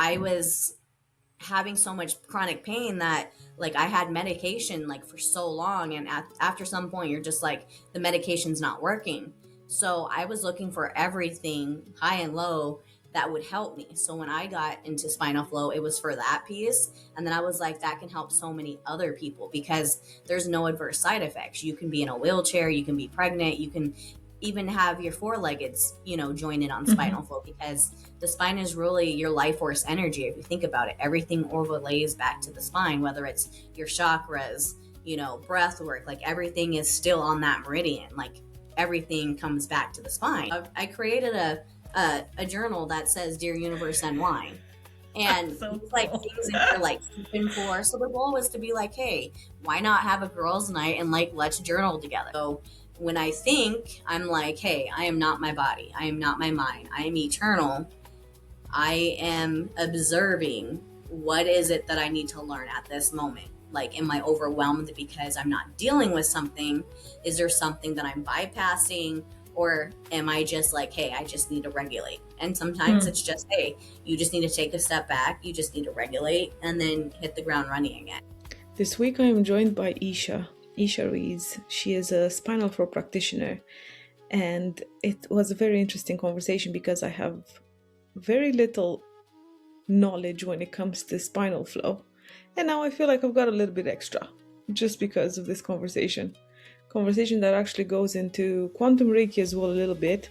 I was having so much chronic pain that like I had medication like for so long, and after some point you're just like the medication's not working. So I was looking for everything high and low that would help me. So when I got into spinal flow, it was for that piece, and then I was like, that can help so many other people because there's no adverse side effects. You can be in a wheelchair, you can be pregnant, you can even have your four-leggeds, join in on spinal flow, because the spine is really your life force energy. If you think about it, everything overlays back to the spine, whether it's your chakras, breath work, like everything is still on that meridian. Like everything comes back to the spine. I created a journal that says Dear Universe and Wine. And So these like cool. things that you're like keeping for. So the goal was to be like, hey, why not have a girls' night and like let's journal together. So when I think, I'm like, hey, I am not my body. I am not my mind. I am eternal. I am observing what is it that I need to learn at this moment. Like, am I overwhelmed because I'm not dealing with something? Is there something that I'm bypassing? Or am I just like, hey, I just need to regulate? And sometimes Mm. it's just, hey, you just need to take a step back. You just need to regulate and then hit the ground running again. This week I am joined by Isha Rees. She is a spinal flow practitioner, and it was a very interesting conversation because I have very little knowledge when it comes to spinal flow. And now I feel like I've got a little bit extra just because of this conversation. Conversation that actually goes into quantum Reiki as well a little bit,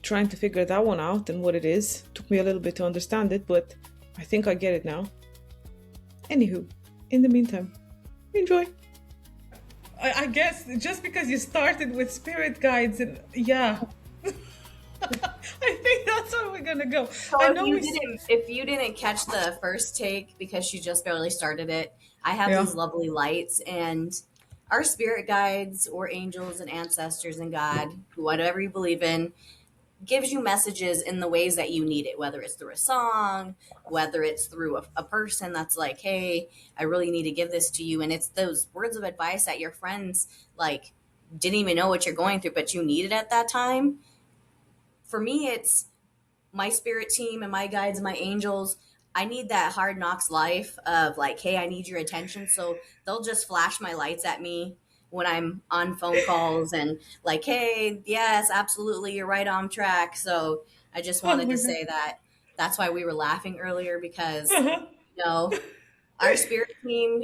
trying to figure that one out and what it is. Took me a little bit to understand it, but I think I get it now. Anywho, in the meantime, enjoy. I guess just because you started with spirit guides, and yeah, I think that's where we're gonna go. So I know we. if you didn't catch the first take because she just barely started it, I have Yeah. these lovely lights, and our spirit guides or angels and ancestors and God, whatever you believe in, gives you messages in the ways that you need it, whether it's through a song, whether it's through a person that's like, hey, I really need to give this to you. And it's those words of advice that your friends like didn't even know what you're going through, but you needed at that time. For me, it's my spirit team and my guides and my angels. I need that hard knocks life of like, hey, I need your attention. So they'll just flash my lights at me when I'm on phone calls and like, hey, yes, absolutely, you're right on track. So I just Oh wanted my to god. say that that's why we were laughing earlier because, Uh-huh. you know, our spirit team,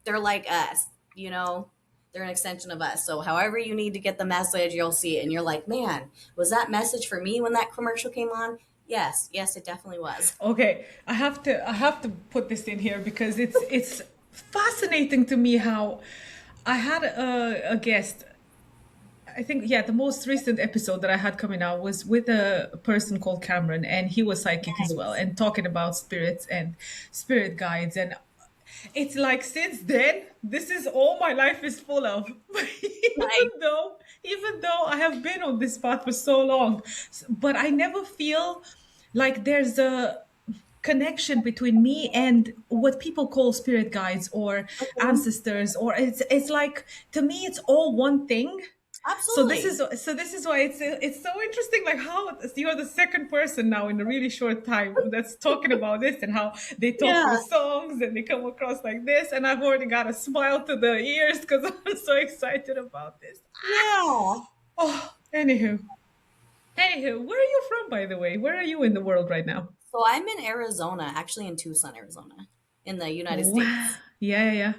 they're like us, they're an extension of us. So however you need to get the message, you'll see it and you're like, man, was that message for me when that commercial came on? Yes, it definitely was. Okay, I have to put this in here because it's fascinating to me how I had a guest. I think, yeah, the most recent episode that I had coming out was with a person called Cameron, and he was psychic as well, Nice. and talking about spirits and spirit guides. And it's like since then, this is all my life is full of. Like, Even though I have been on this path for so long, but I never feel like there's a connection between me and what people call spirit guides or mhm, ancestors, or it's like, to me it's all one thing. so this is absolutely. so this is why it's so interesting, like how you're the second person now in a really short time that's talking about this, and how they talk through Yeah. songs and they come across like this, and I've already got a smile to the ears because I'm so excited about this. Yeah. Oh, anywho, where are you from, by the way? Where are you in the world right now? So I'm in Arizona, actually in Tucson, Arizona, in the United Wow. States. Yeah, yeah, yeah.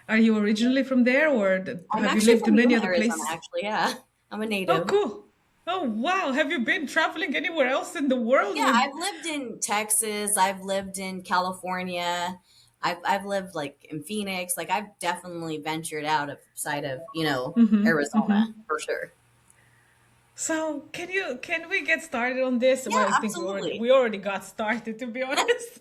Are you originally from there, or I'm have you actually lived in from many Yuma, other Arizona, places? actually. Yeah. I'm a Oh, native. cool. Oh, wow. Have you been traveling anywhere else in the world Yeah, with? I've lived in Texas. I've lived in California. I've lived like in Phoenix. Like I've definitely ventured outside of, Arizona for sure. So can we get started on this? Yeah, Well, I think absolutely. we already got started, to be honest.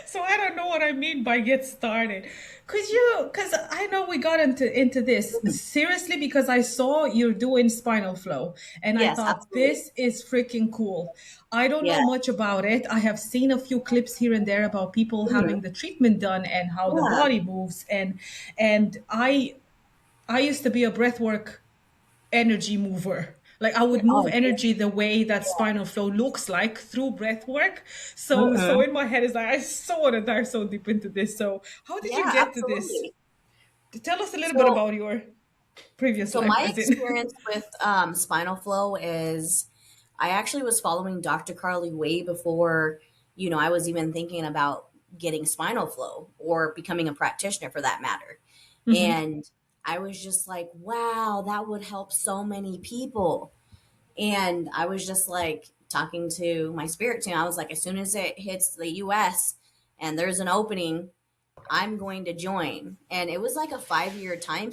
So I don't know what I mean by get started. Cause I know we got into this Mhm. seriously because I saw you're doing spinal flow, and I Yes, thought absolutely. this is freaking cool. I don't know Yeah. much about it. I have seen a few clips here and there about people Mhm. having the treatment done and how the Yeah. body moves, and I used to be a breathwork energy mover. Like I would move Oh, energy the way that yeah. spinal flow looks like through breath work. So Hmm. in my head is like I so want to dive so deep into this. So how did you Yeah, get to this? absolutely. Tell us a little bit So, about your previous so life, my as in. experience with spinal flow is I actually was following Dr. Carly way before, I was even thinking about getting spinal flow or becoming a practitioner for that matter. Hmm. And I was just like, wow, that would help so many people. And I was just like talking to my spirit team. I was like, as soon as it hits the US and there's an opening, I'm going to join. And it was like a 5 year time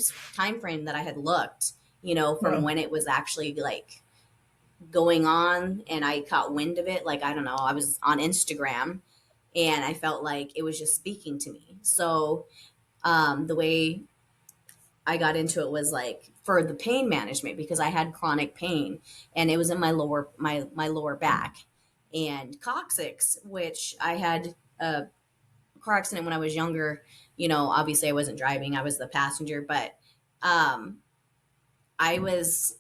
frame that I had looked, from Wow. when it was actually like going on and I caught wind of it. Like, I don't know, I was on Instagram and I felt like it was just speaking to me. So the way I got into it was like for the pain management because I had chronic pain and it was in my lower back and coccyx, which I had a car accident when I was younger. Obviously I wasn't driving, I was the passenger, but um, I was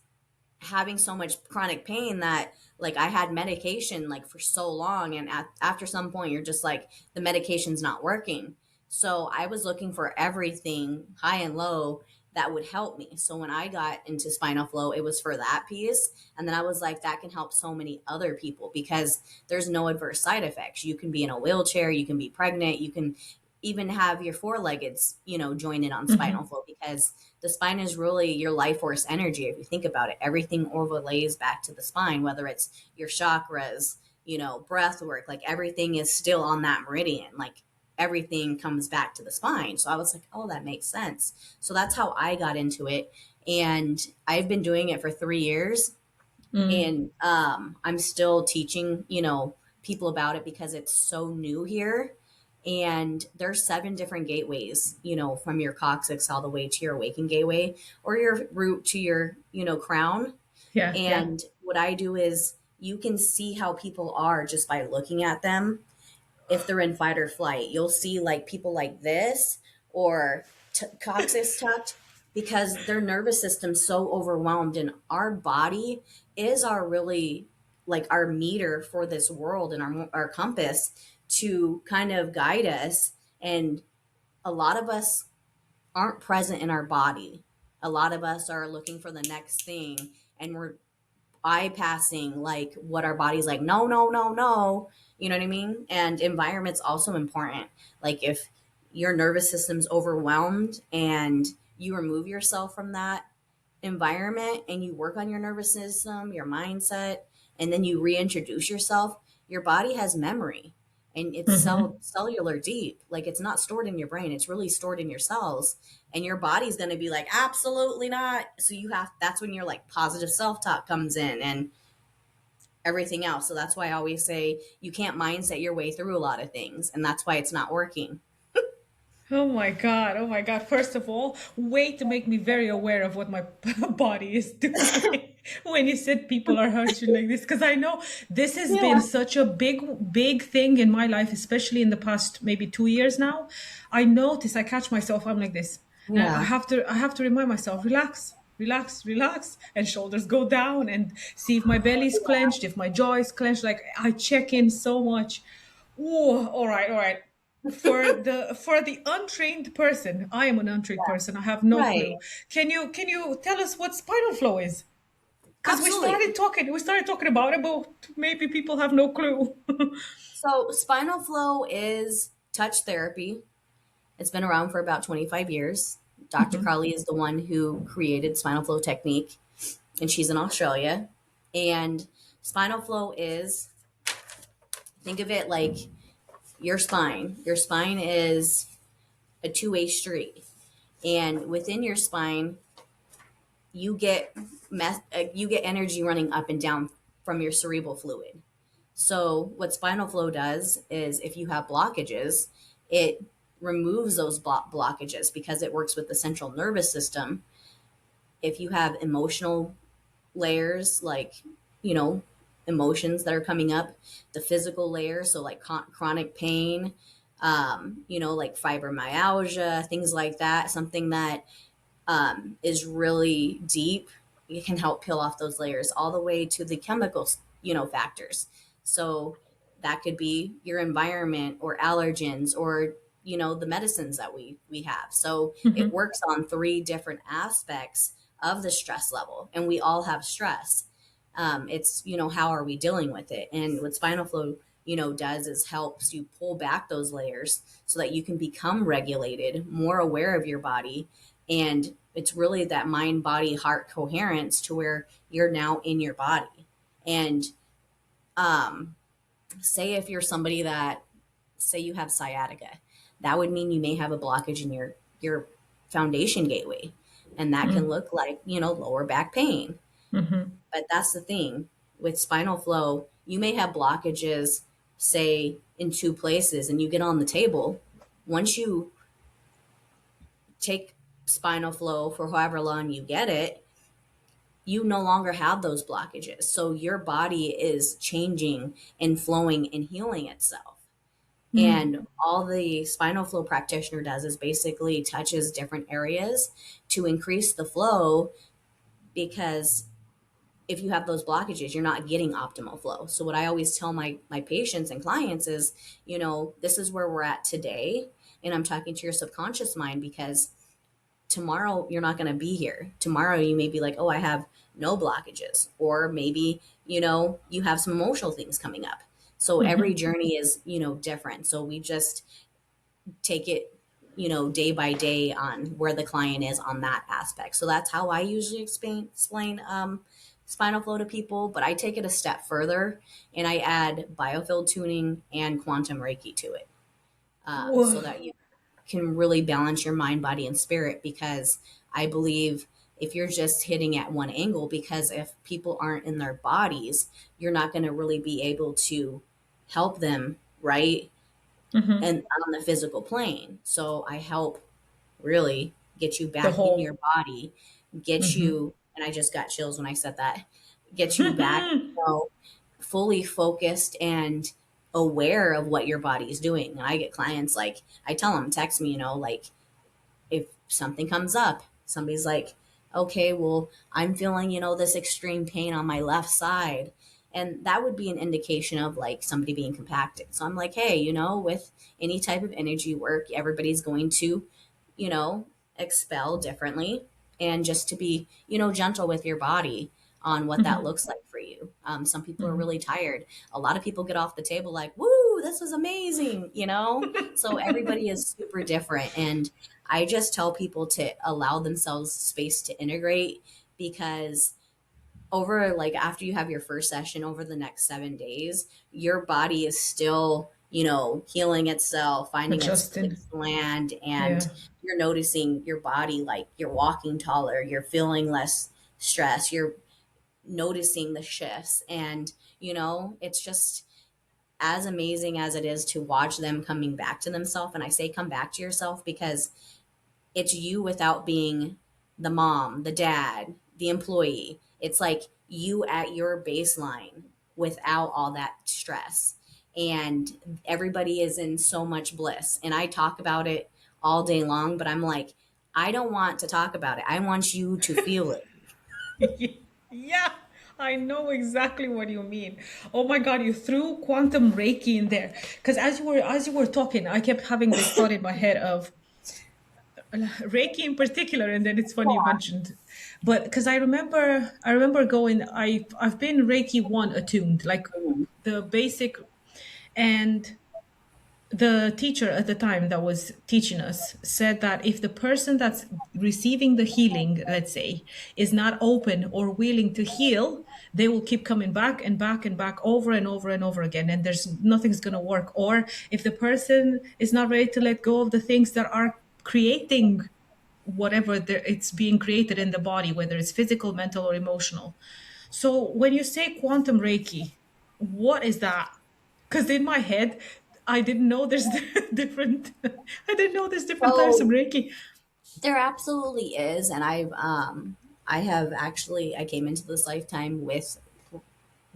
having so much chronic pain that like I had medication like for so long and after some point you're just like the medication's not working. So I was looking for everything high and low that would help me. So when I got into spinal flow, it was for that piece, and then I was like that can help so many other people because there's no adverse side effects. You can be in a wheelchair, you can be pregnant, you can even have your four-leggeds, join in on spinal Hmm. flow because the spine is really your life force energy. If you think about it, everything overlays back to the spine, whether it's your chakras, breath work, like everything is still on that meridian. Like everything comes back to the spine. So I was like, oh, that makes sense. So that's how I got into it. And I've been doing it for 3 years Mm. and I'm still teaching people about it because it's so new here, and there's 7 different gateways, from your coccyx all the way to your awakened gateway or your root to your crown. Yeah, yeah. And what I do is you can see how people are just by looking at them if they're in fight or flight. You'll see like people like this or coccyx tucked because their nervous system's so overwhelmed, and our body is our really like our meter for this world and our compass to kind of guide us. And a lot of us aren't present in our body. A lot of us are looking for the next thing, and we're bypassing like what our body's like, no, no, no, no. You know what I mean? And environment's also important. Like if your nervous system's overwhelmed and you remove yourself from that environment and you work on your nervous system, your mindset, and then you reintroduce yourself, your body has memory and it's Hmm. cellular deep. Like it's not stored in your brain, it's really stored in your cells. And your body's going to be like, absolutely not. So that's when your like positive self talk comes in and everything else. So that's why I always say you can't mindset your way through a lot of things. And that's why it's not working. Oh my God. Oh my God. First of all, way to make me very aware of what my body is doing when you said people are hunching like this. Because I know this has been Yeah. such a big thing in my life, especially in the past maybe 2 years now. I notice I catch myself, I'm like this. And I Yeah. have to I have to remind myself, relax, relax, relax, and shoulders go down and see if my belly's clenched, if my jaw is clenched. Like I check in so much. Oh, all right, all right. For the untrained person, I am an untrained person. I have no Right. clue. Can you tell us what spinal flow is? Because Absolutely. we started talking about it, but maybe people have no clue. So, spinal flow is touch therapy. It's been around for about 25 years. Dr. Carly is the one who created spinal flow technique, and she's in Australia. And spinal flow is, think of it like your spine. Your spine is a two-way street. And within your spine, you get you get energy running up and down from your cerebral fluid. So what spinal flow does is if you have blockages, it removes those blockages because it works with the central nervous system. If you have emotional layers like, you know, emotions that are coming up, the physical layer, so like chronic pain, like fibromyalgia, things like that, something that is really deep. it can help peel off those layers, all the way to the chemicals, factors. So that could be your environment or allergens or the medicines that we have. So it Hmm. works on three different aspects of the stress level, and we all have stress. It's how are we dealing with it? And what spinal flow does is helps you pull back those layers so that you can become regulated, more aware of your body. And it's really that mind body heart coherence to where you're now in your body. And um say if you're somebody that, say you have sciatica, that would mean you may have a blockage in your foundation gateway, and that can look like lower back pain. Hmm. But that's the thing with spinal flow, you may have blockages, say, in two places, and you get on the table. Once you take spinal flow for however long you get it, you no longer have those blockages. So your body is changing and flowing and healing itself. And all the spinal flow practitioner does is basically touches different areas to increase the flow, because if you have those blockages, you're not getting optimal flow. So what I always tell my patients and clients is, this is where we're at today, and I'm talking to your subconscious mind, because tomorrow you're not going to be here. Tomorrow you may be like, oh, I have no blockages, or maybe you have some emotional things coming up. So every Hmm. journey is different. So we just take it day by day on where the client is on that aspect. So that's how I usually explain spinal flow to people. But I take it a step further, and I add biofield tuning and quantum reiki to it, so Whoa. that you can really balance your mind, body, and spirit. Because I believe if you're just hitting at one angle, because if people aren't in their bodies, you're not going to really be able to help them, right? Hmm. And on the physical plane. So I help really get you The back in your whole. body, get Hmm. you, and I just got chills when I said that, get you back, fully focused and aware of what your body is doing. And I get clients like, I tell them, text me, like if something comes up, somebody's like, okay, well, I'm feeling, this extreme pain on my left side. And that would be an indication of like somebody being compacted. So I'm like, hey, with any type of energy work, everybody's going to, you know, expel differently. And just to be, gentle with your body on what that Hmm. looks like for you. Some people are Hmm. really tired. A lot of people get off the table like, woo, this is amazing, So everybody is super different. And I just tell people to allow themselves space to integrate, because over like after you have your first session over the next 7 days, your body is still, healing itself, finding its Adjusting. place to land, and Yeah. you're noticing your body, like you're walking taller, you're feeling less stress, you're noticing the shifts. And, it's just as amazing as it is to watch them coming back to themselves. And I say come back to yourself because it's you without being the mom, the dad, the employee. It's like you at your baseline without all that stress. And everybody is in so much bliss. And I talk about it all day long, but I'm like, I don't want to talk about it. I want you to feel it. Yeah, I know exactly what you mean. Oh my God, you threw quantum Reiki in there. Because as you were talking, I kept having this thought in my head of Reiki in particular, and then it's funny you mentioned, but because I remember going, I've been Reiki 1 attuned, like Mhm. the basic, and the teacher at the time that was teaching us said that if the person that's receiving the healing, let's say, is not open or willing to heal, they will keep coming back and back and back over and over and over again, and there's nothing's going to work. Or if the person is not ready to let go of the things that are creating whatever it's being created in the body, whether it's physical, mental, or emotional. So when you say quantum Reiki, what is that? Because in my head, I didn't know there's different. I didn't know there's different types of So Reiki. there absolutely is. And I have actually, I came into this lifetime with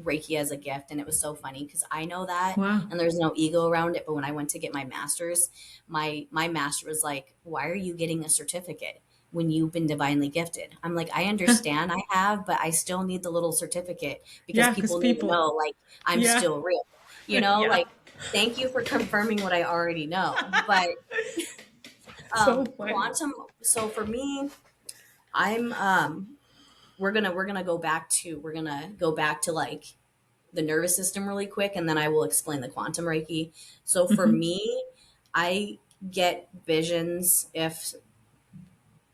Reiki as a gift. And it was so funny because I know that Wow. and there's no ego around it. But when I went to get my master's, my master was like, why are you getting a certificate? when you've been divinely gifted. I'm like, I understand I have, but I still need the little certificate because Yeah, because people need to people, know, like, I'm yeah, still real, you know, yeah, like, thank you for confirming what I already know. But so funny. quantum, so for me, I'm we're gonna go back to like the nervous system really quick, and then I will explain the quantum Reiki. So for Hmm. me, I get visions if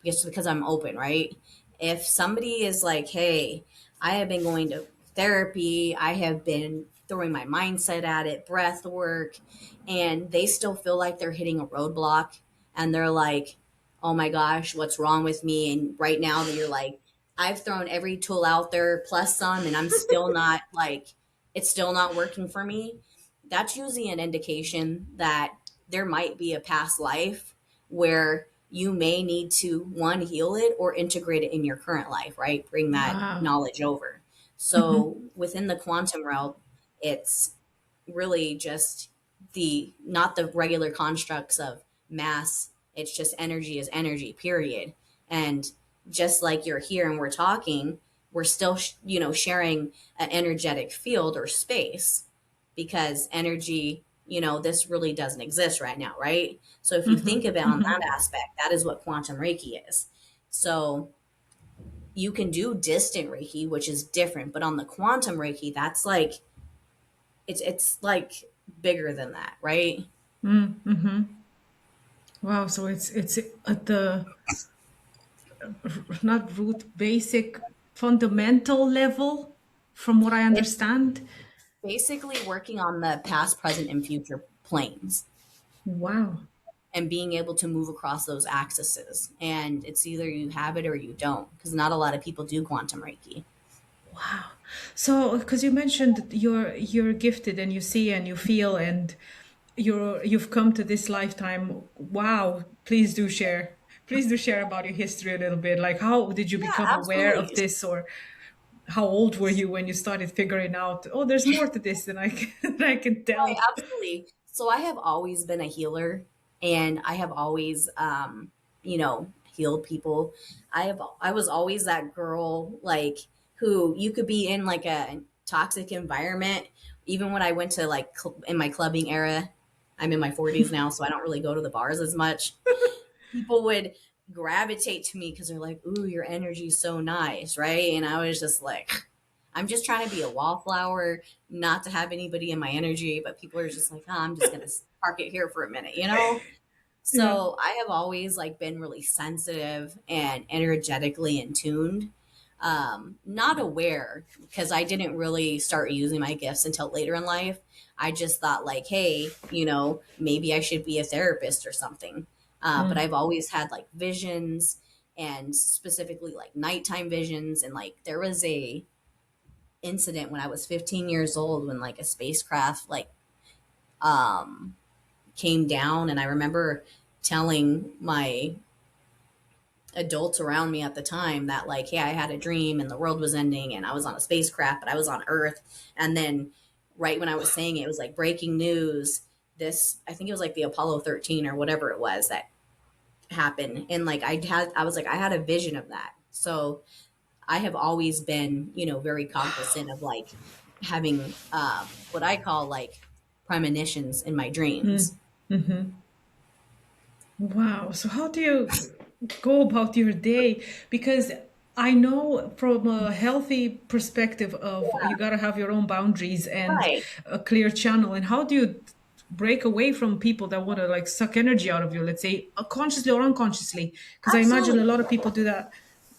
just because I'm open, right? If somebody is like, hey, I have been going to therapy, I have been throwing my mindset at it, breath work, and they still feel like they're hitting a roadblock and they're like, oh my gosh, what's wrong with me? And right now you're like, I've thrown every tool out there plus some, and I'm still not like, it's still not working for me. That's usually an indication that there might be a past life where you may need to one heal it or integrate it in your current life, right? Bring that Wow. knowledge over. Hmm. So within the quantum realm, it's really just the not the regular constructs of mass. It's just energy is energy, period. And just like you're here and we're talking, we're still sharing an energetic field or space, because energy, this really doesn't exist right now, right? So if you Hmm. think of it on Hmm. that aspect, that is what quantum Reiki is. So you can do distant Reiki, which is different, but on the quantum Reiki, that's like it's like bigger than that, right? Mm-hmm. Wow. So it's at the not root, basic, fundamental level, from what I It's understand. basically working on the past, present, and future planes Wow. and being able to move across those axes. And it's either you have it or you don't, because not a lot of people do quantum Reiki. Wow. So, because you mentioned that you're gifted and you see and you feel and you've come to this lifetime. Wow. Please do share. Please do share about your history a little bit. Like, how did you Yeah, become aware of absolutely. this, or how old were you when you started figuring out, oh, there's more to this than I can, than I can Right, tell. absolutely. So I have always been a healer, and I have always, healed people. I was always that girl, like, who you could be in like a toxic environment. Even when I went to like in my clubbing era, I'm in my 40s now, so I don't really go to the bars as much. People would gravitate to me because they're like, "Ooh, your energy's so nice," right? And I was just like, I'm just trying to be a wallflower, not to have anybody in my energy, but people are just like, oh, I'm just gonna park it here for a minute, you know? Yeah. So I have always like been really sensitive and energetically in tuned. Not aware, because I didn't really start using my gifts until later in life. I just thought like, hey, maybe I should be a therapist or something. But Mm. I've always had like visions, and specifically like nighttime visions. And like there was a incident when I was 15 years old when like a spacecraft like um came down, and I remember telling my adults around me at the time that like, hey, I had a dream and the world was ending and I was on a spacecraft but I was on Earth. And then right when I was saying it, it was like breaking news. This, I think it was like the Apollo 13 or whatever it was that happened. And like I was like, I had a vision of that. So I have always been, very cognizant of like having what I call like premonitions in my dreams. Mm. Hmm. Wow. So how do you go about your day? Because I know from a healthy perspective of you got to have your own boundaries and Right. a clear channel. And how do you break away from people that want to like suck energy out of you, let's say consciously or unconsciously? Because I imagine a Absolutely. lot of people do that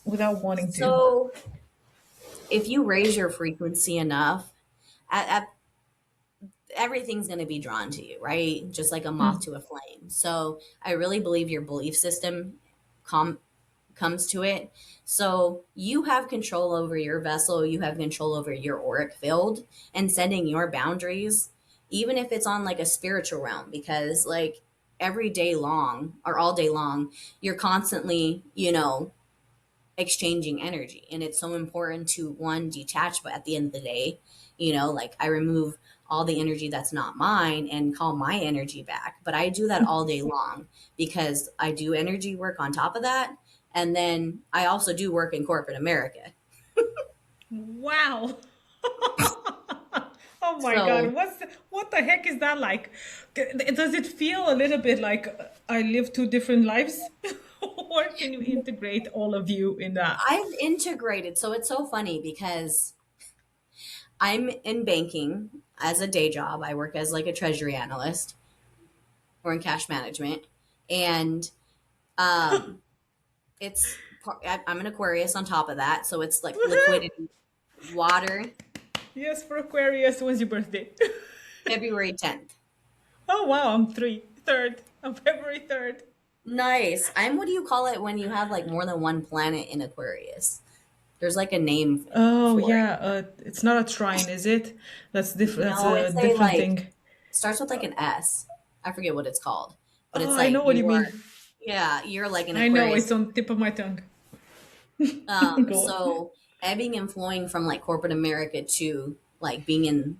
without wanting to. So if you raise your frequency enough, at everything's going to be drawn to you, right? Just like a moth Mm. to a flame. So I really believe your belief system com- comes to it. So you have control over your vessel, you have control over your auric field and setting your boundaries, even if it's on like a spiritual realm, because like every day long or all day long, you're constantly, exchanging energy. And it's so important to one, detach, but at the end of the day, like I remove all the energy that's not mine and call my energy back. But I do that all day long because I do energy work on top of that. And then I also do work in corporate America. Wow. Oh my God. So What the heck is that like? Does it feel a little bit like I live two different lives? Or can you integrate all of you in that? I've integrated. So it's so funny because I'm in banking as a day job. I work as like a treasury analyst or in cash management. And um, I'm an Aquarius on top of that. So it's like liquidity, water, Yes, for Aquarius, when's your birthday? February 10th. Oh wow, I'm third. I'm February 3rd. Nice. I'm, what do you call it when you have like more than one planet in Aquarius? There's like a name Oh for it. yeah, it's not a trine, is it? That's different. That's No, a it's a different like, thing. starts with like an S. I forget what it's called, but Oh, it's I like know what you you are, mean. yeah, you're like an I know Aquarius. it's on the tip of my tongue. Go on. So ebbing and flowing from like corporate America to like being in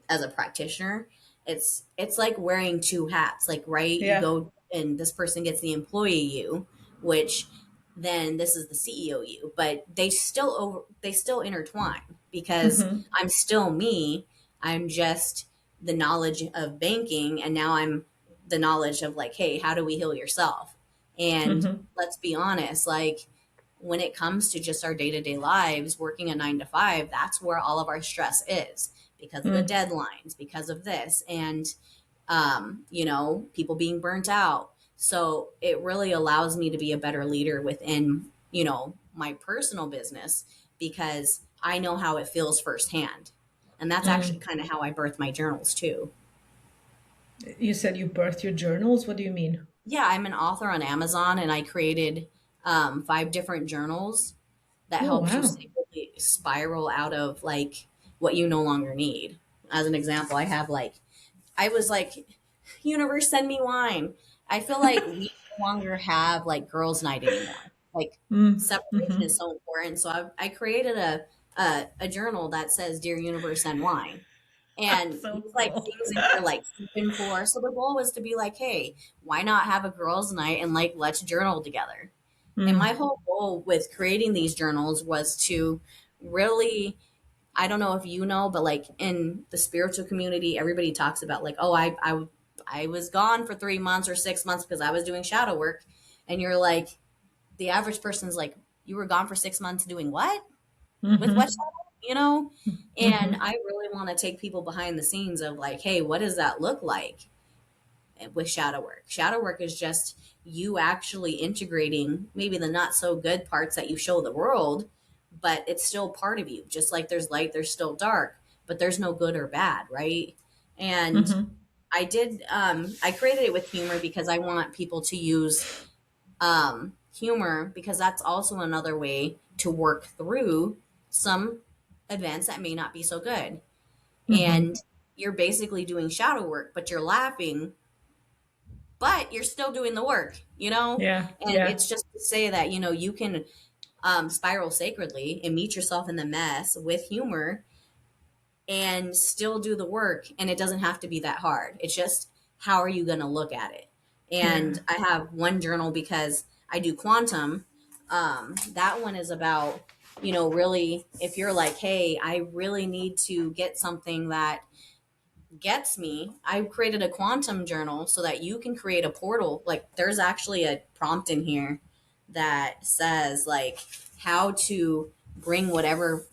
as a practitioner, it's like wearing two hats. Like, right, you Yeah. go and this person gets the employee you, which then this is the CEO you, but they still intertwine because Mm-hmm. I'm still me. I'm just the knowledge of banking, and now I'm the knowledge of like, hey, how do we heal yourself? And Mm-hmm. let's be honest, like when it comes to just our day-to-day lives, working a 9 to 5, that's where all of our stress is because of the Mm. deadlines, because of this, and people being burnt out. So it really allows me to be a better leader within, my personal business because I know how it feels firsthand. And that's actually Mm. kind of how I birth my journals too. You said you birthed your journals. What do you mean? Yeah, I'm an author on Amazon and I created 5 different journals that Oh helps you wow. safely spiral out of like what you no longer need. As an example, I was like, universe, send me wine. I feel like we no longer have like girls' night anymore. Like Mm. separation Mm-hmm. is so important. So I created a journal that says, "Dear Universe, send wine." And So these like cool. things in here like sleeping for. So the goal was to be like, hey, why not have a girls' night and like let's journal together. And my Mm. whole goal with creating these journals was to really, I don't know if you know, but like in the spiritual community, everybody talks about like, oh, I was gone for 3 months or 6 months because I was doing shadow work. And you're like, the average person's like, you were gone for 6 months doing what? With what Mm-hmm. shadow? You know? And Mm-hmm. I really want to take people behind the scenes of like, hey, what does that look like with shadow work? Shadow work is just you actually integrating maybe the not so good parts that you show the world, but it's still part of you. Just like there's light, there's still dark, but there's no good or bad, right? And Mm-hmm. I created it with humor because I want people to use humor because that's also another way to work through some events that may not be so good. Mm-hmm. And you're basically doing shadow work, but you're laughing, but you're still doing the work, you know? Yeah. And Yeah. it's just to say that, you can spiral sacredly and meet yourself in the mess with humor and still do the work. And it doesn't have to be that hard. It's just how are you going to look at it? Yeah. And I have one journal because I do quantum. That one is about, really, if you're like, hey, I really need to get something that gets me, I created a quantum journal so that you can create a portal. Like, there's actually a prompt in here that says, like, how to bring whatever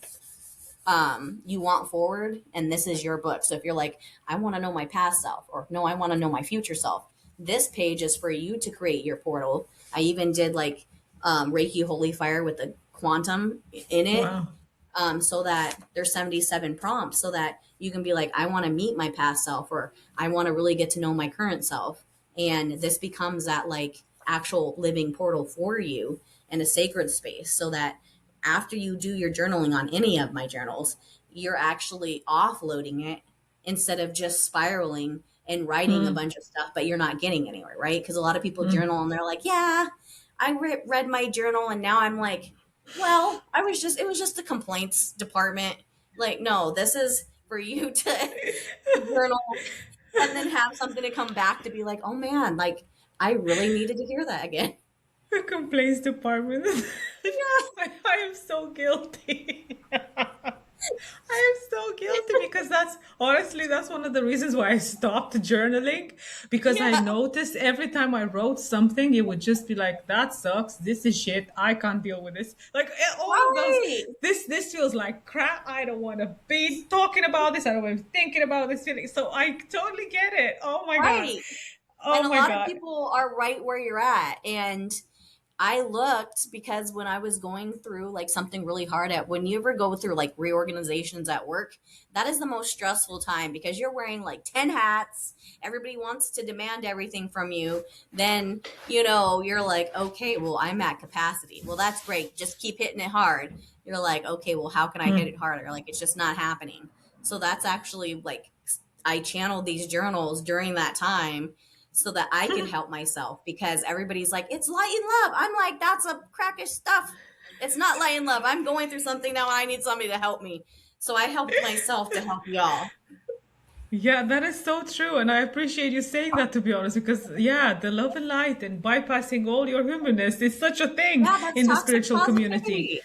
you want forward, and this is your book. So if you're like, I want to know my past self, or no, I want to know my future self, this page is for you to create your portal. I even did like Reiki Holy Fire with the quantum in it, Wow. so that there's 77 prompts so that you can be like, I want to meet my past self, or I want to really get to know my current self. And this becomes that like actual living portal for you in a sacred space so that after you do your journaling on any of my journals, you're actually offloading it instead of just spiraling and writing a Mm. bunch of stuff, but you're not getting anywhere, right? Because a lot of people Mm. journal and they're like, yeah, read my journal and now I'm like, well, it was just the complaints department. Like, no, this is for you to journal and then have something to come back to be like, oh man, like I really needed to hear that again. The complaints department. Yeah, I am so guilty. I am so guilty because that's honestly that's one of the reasons why I stopped journaling, because I yeah, noticed every time I wrote something it would just be like, that sucks, this is shit, I can't deal with this, like all of those. right. This feels like crap, I don't want to be talking about this, I don't want to be thinking about this feeling. So I totally get it. Oh my god. Right. And Oh a my lot of god. people are right where you're at. And I looked because when I was going through like something really hard at when you ever go through like reorganizations at work, that is the most stressful time because you're wearing like 10 hats. Everybody wants to demand everything from you. Then, you're like, okay, well, I'm at capacity. Well, that's great. Just keep hitting it hard. You're like, okay, well, how can I hit it harder? Like, it's just not happening. So that's actually like, I channeled these journals during that time so that I could help myself because everybody's like, it's light and love. I'm like, that's a crack of stuff. It's not light and love. I'm going through something now and I need somebody to help me. So I helped myself to help y'all. Yeah, that is so true. And I appreciate you saying that, to be honest, because, yeah, the love and light and bypassing all your humanness is such a thing Yeah, that's in the toxic spiritual community. positivity.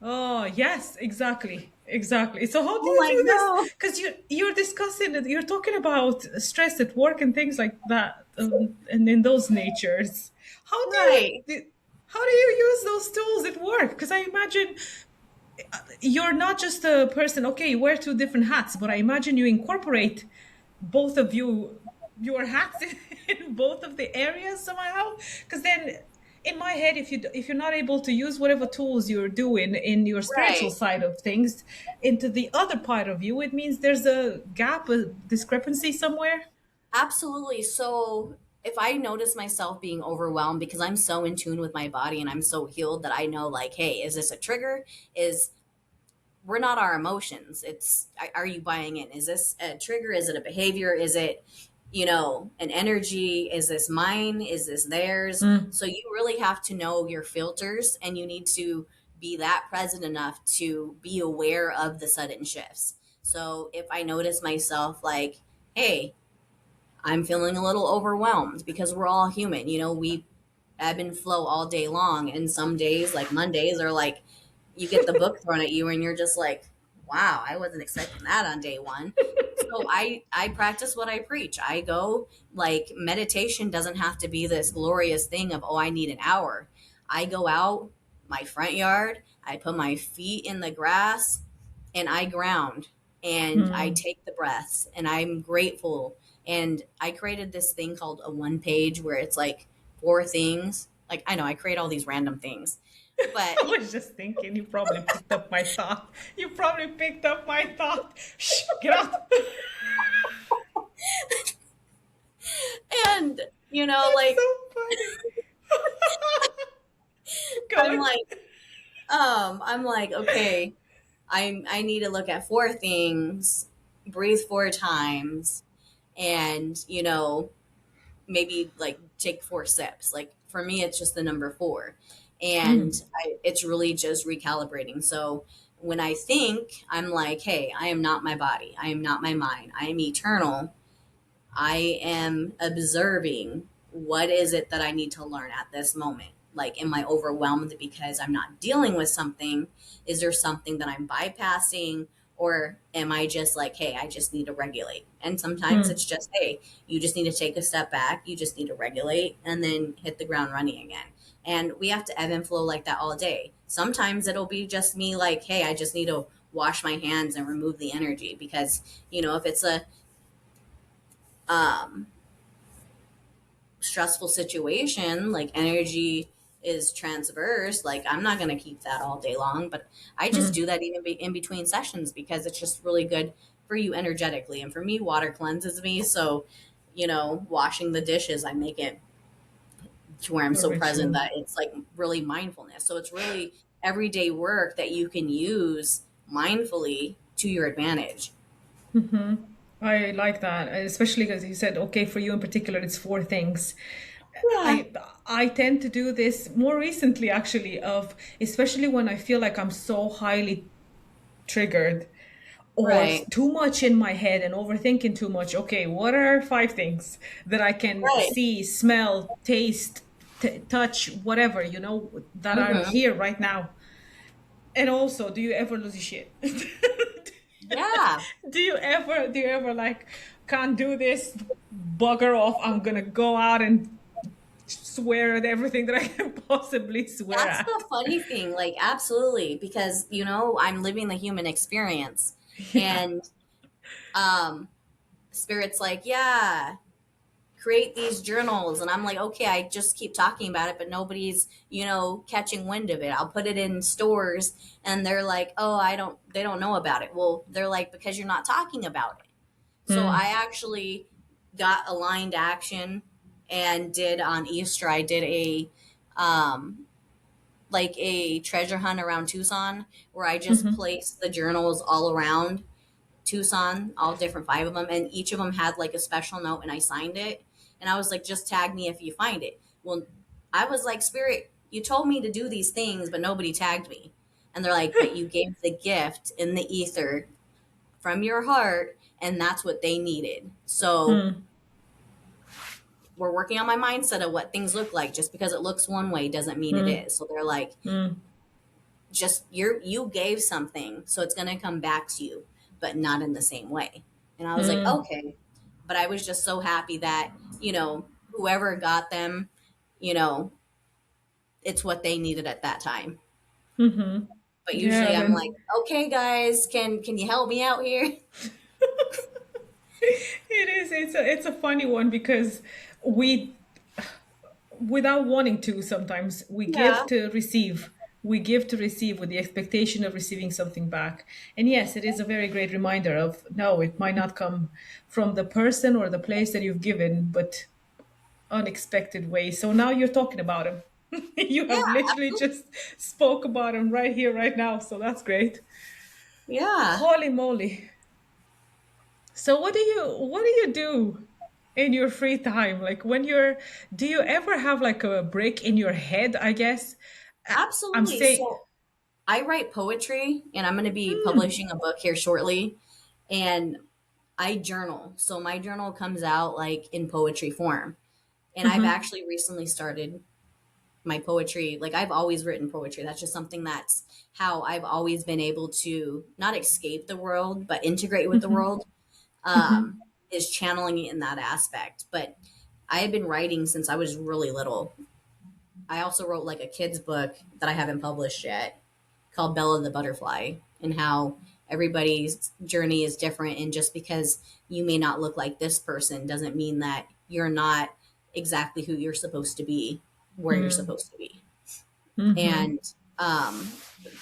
Oh, yes, exactly. Exactly. So how do I'm you like, do this? no. Because you're discussing it, you're talking about stress at work and things like that, and in those natures. How do you Right. how do you use those tools at work? Because I imagine you're not just a person, okay, you wear two different hats, but I imagine you incorporate both of your hats in both of the areas somehow. Because then in my head, if you're not able to use whatever tools you're doing in your spiritual Right. side of things into the other part of you, it means there's a gap, a discrepancy somewhere. Absolutely. So if I notice myself being overwhelmed because I'm so in tune with my body and I'm so healed that I know, like, hey, is this a trigger? Is we're not our emotions. It's are you buying in? Is this a trigger? Is it a behavior? Is it an energy? Is this mine? Is this theirs? Mm, So you really have to know your filters and you need to be that present enough to be aware of the sudden shifts. So if I notice myself like, hey, I'm feeling a little overwhelmed because we're all human. We ebb and flow all day long. And some days, like Mondays, are like you get the book thrown at you and you're just like, wow, I wasn't expecting that on day one. So I practice what I preach. I go like meditation doesn't have to be this glorious thing of, oh, I need an hour. I go out my front yard, I put my feet in the grass and I ground and I mm. take the breaths and I'm grateful. And I created this thing called a one page where it's like four things. Like I know I create all these random things, but I was just thinking, you probably picked up my thought. You probably picked up my thought. Shh, get out. and That's like so funny. Go I'm on. like I'm like okay, I need to look at four things, breathe four times, and maybe like take four sips. Like for me, it's just the number four, and Mm, it's really just recalibrating. So when I think, I'm like, hey, I am not my body, I am not my mind, I am eternal. I am observing what is it that I need to learn at this moment. Like, am I overwhelmed because I'm not dealing with something? Is there something that I'm bypassing? Or am I just like, hey, I just need to regulate? And sometimes mm. it's just, hey, you just need to take a step back. You just need to regulate and then hit the ground running again. And we have to ebb and flow like that all day. Sometimes it'll be just me like, hey, I just need to wash my hands and remove the energy because, if it's a um, stressful situation, like energy is transverse, like I'm not going to keep that all day long, but I just do that even in between sessions because it's just really good for you energetically. And for me, water cleanses me. So, washing the dishes, I make it to where I'm A so present ritual. that it's like really mindfulness. So it's really everyday work that you can use mindfully to your advantage. I like that, especially because you said, okay, for you in particular, it's four things. Yeah. I I tend to do this more recently, actually, of especially when I feel like I'm so highly triggered or Right. too much in my head and overthinking too much. Okay, what are five things that I can Right. see, smell, taste, touch whatever, that are Mm-hmm. here right now. And also, do you ever lose your shit? Yeah. Do you ever like, can't do this, bugger off, I'm gonna go out and swear at everything that I can possibly swear That's at? the funny thing, like absolutely, because I'm living the human experience, Yeah. and um, spirit's like, yeah, create these journals, and I'm like, okay, I just keep talking about it, but nobody's catching wind of it. I'll put it in stores, and they're like, oh, they don't know about it. Well, they're like, because you're not talking about it. So Mm, I actually got aligned action and did on Easter. I did um, a treasure hunt around Tucson where I just mm-hmm, placed the journals all around Tucson, all different five of them, and each of them had like a special note, and I signed it. And I was like, just tag me if you find it. Well, I was like, Spirit, you told me to do these things, but nobody tagged me. And they're like, but you gave the gift in the ether from your heart, and that's what they needed. So mm, we're working on my mindset of what things look like. Just because it looks one way doesn't mean it mm, is. So they're like, mm, just you gave something, so it's going to come back to you, but not in the same way. And I was like, mm, okay. But I was just so happy that whoever got them, you know it's what they needed at that time. mm-hmm. But Yeah, usually I'm like, then okay guys, can you help me out here? it is. It's a funny one because we, without wanting to, sometimes we give Yeah, to receive. We give to receive with the expectation of receiving something back. And yes, it is a very great reminder of no, it might not come from the person or the place that you've given, but unexpected ways. So now you're talking about him. You yeah, have literally absolutely. just spoke about him right here, right now. So that's great. Yeah, Holy moly. So what do you do in your free time? Like when do you ever have like a break in your head, I guess? I'm absolutely. saying, So I write poetry, and I'm going to be mm, publishing a book here shortly, and I journal. So my journal comes out like in poetry form. And I've mm-hmm, actually recently started my poetry. Like I've always written poetry. That's just something that's how I've always been able to not escape the world, but integrate with the mm-hmm, world. mm-hmm, Is channeling it in that aspect. But I have been writing since I was really little. I also wrote like a kid's book that I haven't published yet called Bella the Butterfly, and how everybody's journey is different. And just because you may not look like this person doesn't mean that you're not exactly who you're supposed to be, where you're supposed to be. mm-hmm. And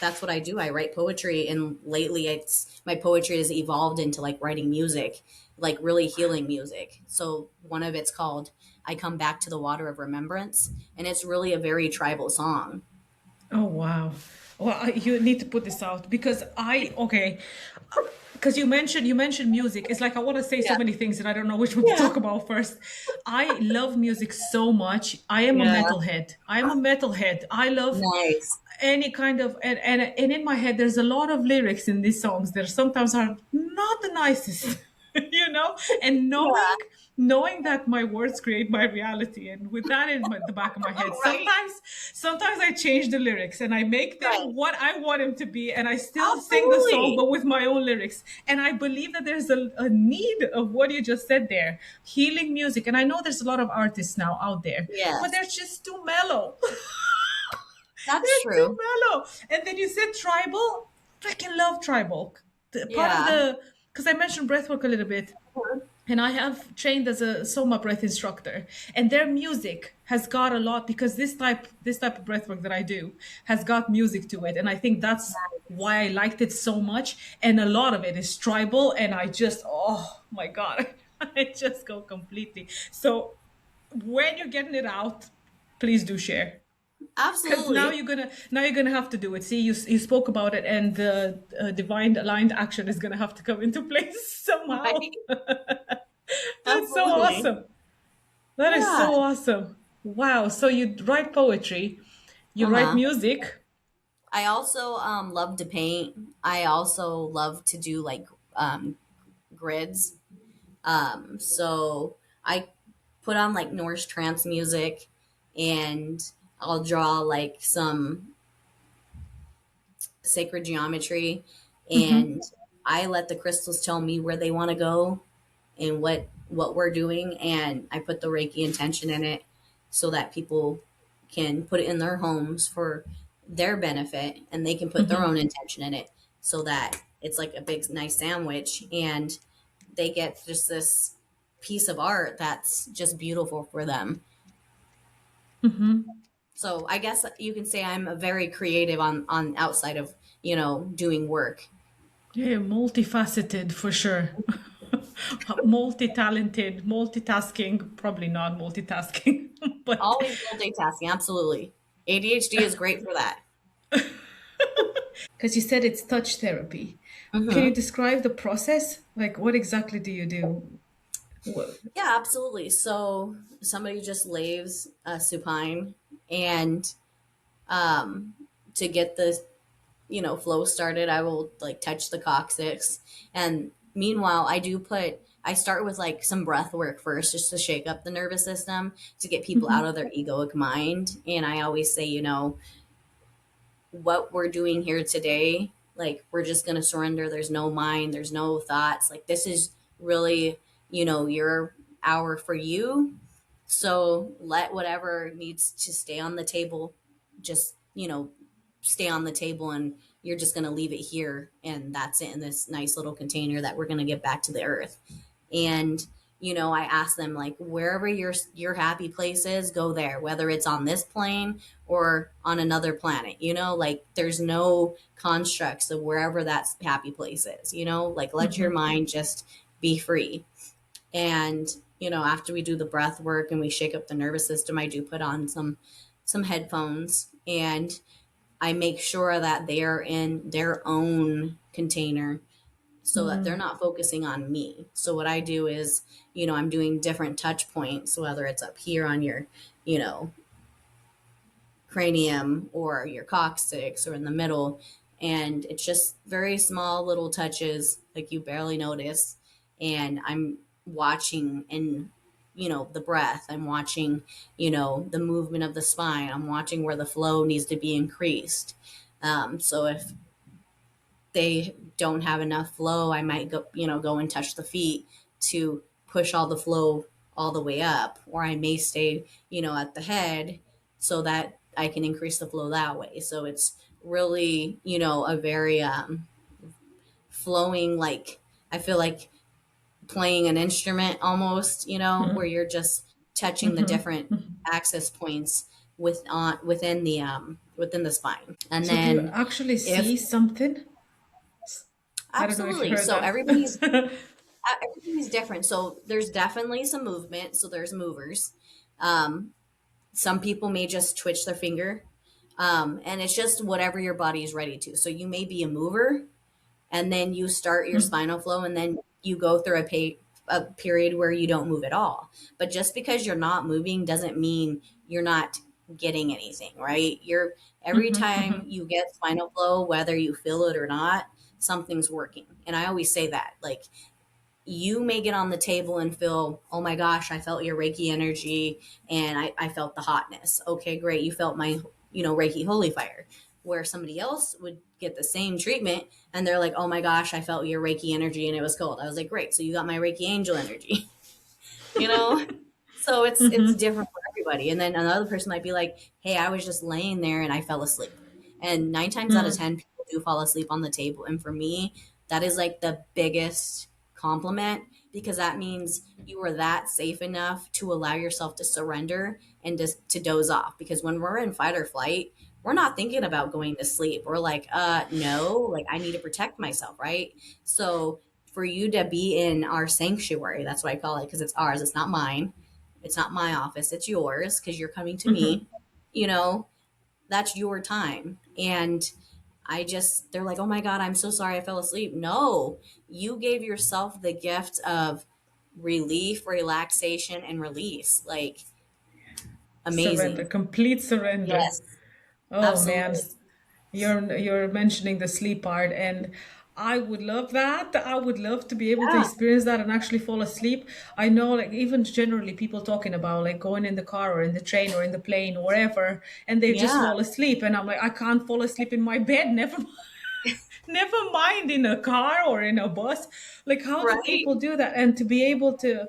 that's what I do. I write poetry, and lately it's my poetry has evolved into like writing music, like really healing music. So one of it's called I Come Back to the Water of Remembrance, and it's really a very tribal song. Oh wow. Well, you need to put this out because okay, because you mentioned music. It's like I want to say so Yeah. many things and I don't know which one to Yeah. talk about first. I love music so much. I am a Yeah. metalhead. I am a metalhead. I love Nice. any kind of, and in my head there's a lot of lyrics in these songs that sometimes are not the nicest. And knowing Yeah. knowing that my words create my reality, and with that in the back of my head, Right. sometimes I change the lyrics and I make them Right. what I want them to be, and I still sing the song Absolutely. but with my own lyrics. And I believe that there's a need of what you just said there, healing music. And I know there's a lot of artists now out there, but they're Yes. just too mellow. That's They're too true. mellow. And then you said tribal. Freaking love tribal. Part of Yeah. because I mentioned breathwork a little bit, and I have trained as a soma breath instructor, and their music has got a lot because this type of breathwork that I do has got music to it, and I think that's why I liked it so much. And a lot of it is tribal, and I just, oh my god, I just go completely. So when you're getting it out, please do share, because now Absolutely. you're gonna have to do it. See, you spoke about it, and the divine aligned action is gonna have to come into place somehow. Right. That's so Absolutely. awesome. That is Yeah. so awesome. Wow. So you write poetry, you write Uh-huh. music. I also love to paint. I also love to do like grids. So I put on like Norse trance music, and I'll draw like some sacred geometry, and I let the crystals tell me where they want to go and what we're doing, and I put the Reiki intention in it so that people can put it in their homes for their benefit, and they can put their own intention in it so that it's like a big nice sandwich, and they get just this piece of art that's just beautiful for them. So I guess you can say I'm a very creative on outside of, doing work. Yeah, multifaceted for sure. Multi-talented, multitasking, probably not multitasking, but Always multitasking, absolutely. ADHD is great for that. because you said it's touch therapy. Can you Hmm. describe the process? Like, what exactly do you do? What? Yeah, absolutely. So somebody just lays supine, and um, to get the flow started, I will like touch the coccyx, and meanwhile, I start with like some breath work first, just to shake up the nervous system to get people out of their egoic mind. And I always say, what we're doing here today, like we're just going to surrender. There's no mind, there's no thoughts. Like this is really, your hour for you. So let whatever needs to stay on the table just, stay on the table, and you're just going to leave it here, and that's it, in this nice little container that we're going to get back to the earth. And I ask them, like, wherever your happy place is, go there, whether it's on this plane or on another planet. Like there's no constructs of wherever that happy place is. Like let your mind just be free. And after we do the breath work and we shake up the nervous system, I do put on some headphones, and I make sure that they are in their own container so that they're not focusing on me. So what I do is, I'm doing different touch points, whether it's up here on your, you know, cranium or your coccyx or in the middle. And it's just very small little touches, like you barely notice. And I'm watching, and, the breath. I'm watching, the movement of the spine. I'm watching where the flow needs to be increased. So if they don't have enough flow, I might go and touch the feet to push all the flow all the way up, or I may stay, at the head so that I can increase the flow that way. So it's really, a very flowing, like I feel like playing an instrument almost, where you're just touching the different access points within the spine. And So do you then actually if see something? I don't know if you absolutely. heard So that. everybody's different. So there's definitely some movement. So there's movers. Um, some people may just twitch their finger, and it's just whatever your body is ready to. So you may be a mover, and then you start your spinal flow, and then you go through a period where you don't move at all. But just because you're not moving doesn't mean you're not getting anything, right? You're Every time you get spinal flow, whether you feel it or not, something's working. And I always say that, like, you may get on the table and feel, oh my gosh, I felt your Reiki energy, and I felt the hotness. Okay, great. You felt my, Reiki holy fire. Where somebody else would get the same treatment and they're like, oh my gosh, I felt your Reiki energy and it was cold. I was like, great. So you got my Reiki angel energy, you know? So it's different for everybody. And then another person might be like, hey, I was just laying there and I fell asleep. And 9 times out of 10, people do fall asleep on the table. And for me, that is like the biggest compliment, because that means you were that safe enough to allow yourself to surrender and just to doze off. Because when we're in fight or flight, we're not thinking about going to sleep. We're like, no, like I need to protect myself, right? So for you to be in our sanctuary, that's what I call it, because it's ours, it's not mine. It's not my office, it's yours, because you're coming to me, you know, that's your time. And they're like, oh my God, I'm so sorry I fell asleep. No, you gave yourself the gift of relief, relaxation, and release. Like, Surrender, amazing. complete surrender. Yes, Oh man, absolutely. you're mentioning the sleep part, and I would love that. I would love to be able to Yeah. experience that and actually fall asleep. I know, like, even generally people talking about like going in the car or in the train or in the plane or wherever, and they just Yeah. fall asleep. And I'm like, I can't fall asleep in my bed. Never mind. Never mind in a car or in a bus. Like, how do Right. people do that? And to be able to,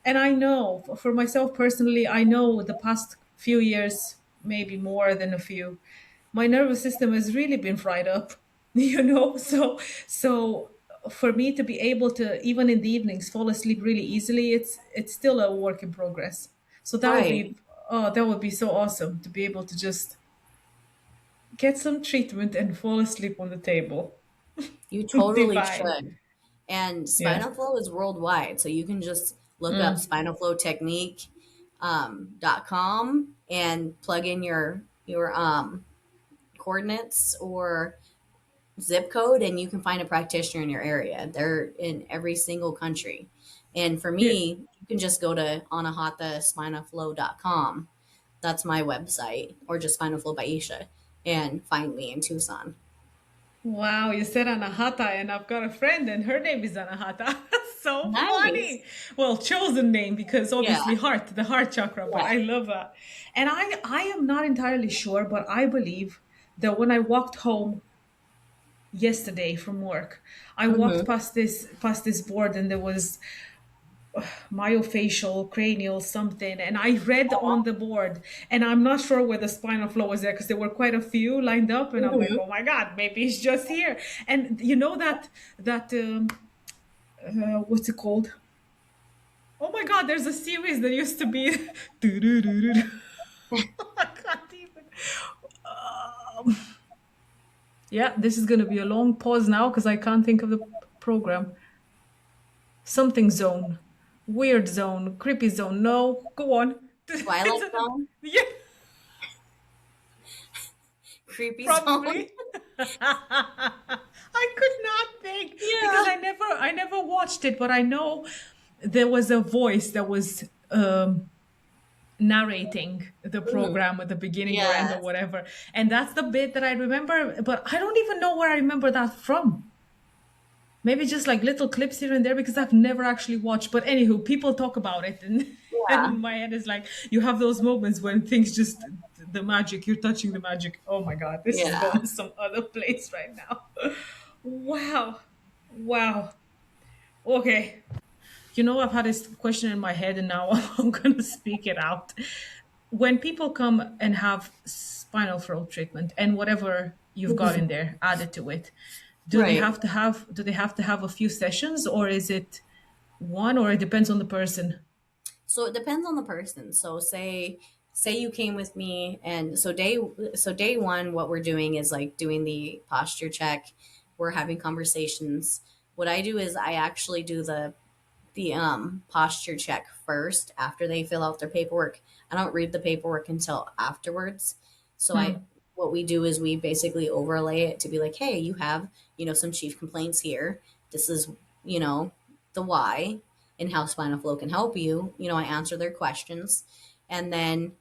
and I know for myself personally, I know the past few years, maybe more than a few, my nervous system has really been fried up, so for me to be able to, even in the evenings, fall asleep really easily, it's still a work in progress. So that would Right. be, oh, that would be so awesome to be able to just get some treatment and fall asleep on the table. You totally Divine. should. And Yeah. Spinal Flow is worldwide. So you can just look up Mm. Spinal Flow Technique .com and plug in your coordinates or zip code, and you can find a practitioner in your area. They're in every single country. And for Yeah. me, you can just go to anahataspinalflow.com. That's my website, or just Spinal Flow by Isha, and find me in Tucson. Wow, you said Anahata, and I've got a friend, and her name is Anahata. So Nice. funny. Well, chosen name because Yeah. obviously heart, the heart chakra, but Yeah. I love that. And I am not entirely sure, but I believe that when I walked home yesterday from work, I walked Mm-hmm. past this board, and there was myofascial, cranial, something. And I read on the board, and I'm not sure where the spinal flow was there because there were quite a few lined up. And I'm like, Mm-hmm. oh my God, maybe it's just here. And you know what's it called? Oh my God, there's a series that used to be. I can't even. Yeah, this is going to be a long pause now because I can't think of the program. Something zone, weird zone, creepy zone. No, go on. Twilight Zone, Yeah, Creepy Zone. probably. I could not think because Yeah. I never watched it, but I know there was a voice that was narrating the Mm-hmm. program at the beginning or end or Yes. whatever. And that's the bit that I remember, but I don't even know where I remember that from. Maybe just like little clips here and there because I've never actually watched. But anywho, people talk about it, and Yeah. and my head is like, you have those moments when things just, the magic, you're touching the magic. Oh my God, this is Yeah. going some other place right now. Wow. Wow. Okay. I've had this question in my head, and now I'm going to speak it out. When people come and have spinal flow treatment and whatever you've got in there added to it, do they Right. have to have do they have to have a few sessions, or is it one, or it depends on the person? So it depends on the person. So say you came with me, and so day one, what we're doing is like doing the posture check. We're having conversations. What I do is I actually do the posture check first after they fill out their paperwork. I don't read the paperwork until afterwards. So I Hmm. what we do is we basically overlay it to be like, hey, you have, some chief complaints here. This is, you know, the why and how Spinal Flow can help you. I answer their questions. And then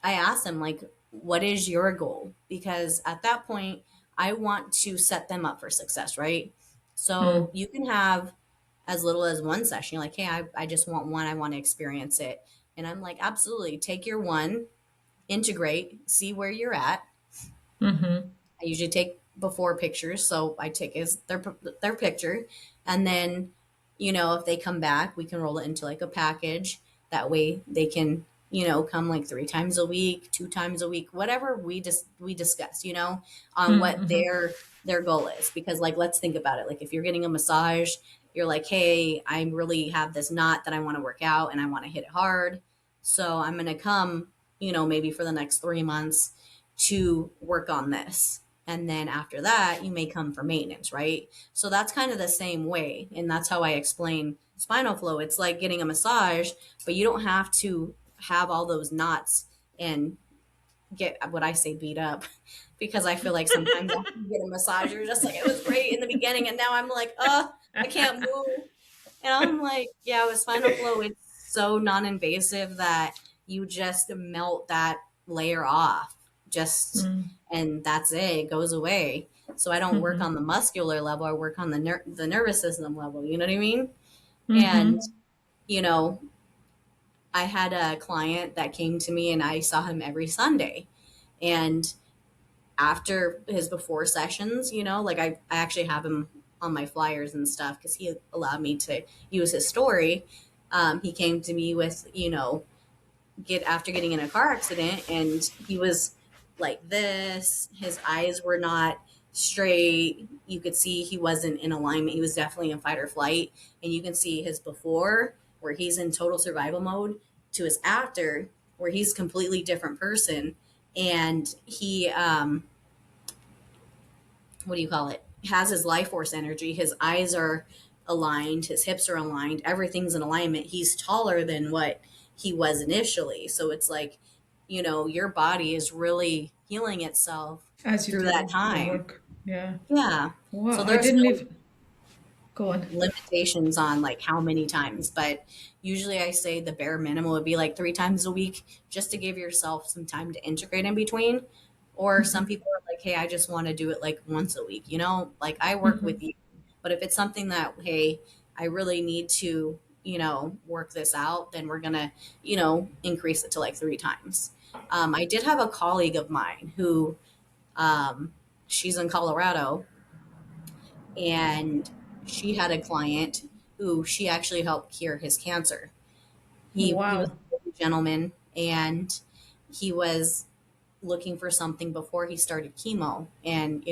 I ask them, like, what is your goal? Because at that point, I want to set them up for success, right? So Hmm. you can have as little as one session. You're like, hey, I just want one. I want to experience it. And I'm like, absolutely. Take your one, integrate, see where you're at. Hmm. I usually take before pictures, so I take their picture, and then if they come back, we can roll it into like a package. That way, they can come like 3 times a week, 2 times a week, whatever we discuss, on what Hmm. their goal is. Because like, let's think about it. Like if you're getting a massage, you're like, hey, I really have this knot that I want to work out and I want to hit it hard, so I'm gonna come, maybe for the next 3 months to work on this. And then after that, you may come for maintenance, right? So that's kind of the same way. And that's how I explain spinal flow. It's like getting a massage, but you don't have to have all those knots and get what I say beat up, because I feel like sometimes after you get a massage, you're just like, it was great in the beginning. And now I'm like, I can't move. And I'm like, yeah, with spinal flow, it's so non invasive that you just melt that layer off. Just, and that's it, it goes away. So I don't work on the muscular level. I work on the nervous system level. You know what I mean? And Mm-hmm. you know, I had a client that came to me, and I saw him every Sunday. And after his before sessions, like I actually have him on my flyers and stuff because he allowed me to use his story. He came to me with, get after getting in a car accident, and he was like this. His eyes were not straight. You could see he wasn't in alignment. He was definitely in fight or flight. And you can see his before where he's in total survival mode to his after where he's a completely different person. And he what do you call it, has his life force energy. His eyes are aligned, his hips are aligned, everything's in alignment. He's taller than what he was initially. So it's like, your body is really healing itself As you through do that the time. work. Yeah. Yeah. So Wow, I there's didn't no even go on. limitations on like how many times, but usually I say the bare minimum would be like 3 times a week just to give yourself some time to integrate in between. Or some people are like, hey, I just want to do it like once a week, like I work with you. But if it's something that, hey, I really need to, work this out, then we're going to, increase it to like 3 times. I did have a colleague of mine who, she's in Colorado, and she had a client who she actually helped cure his cancer. He was Wow. a older gentleman, and he was looking for something before he started chemo, and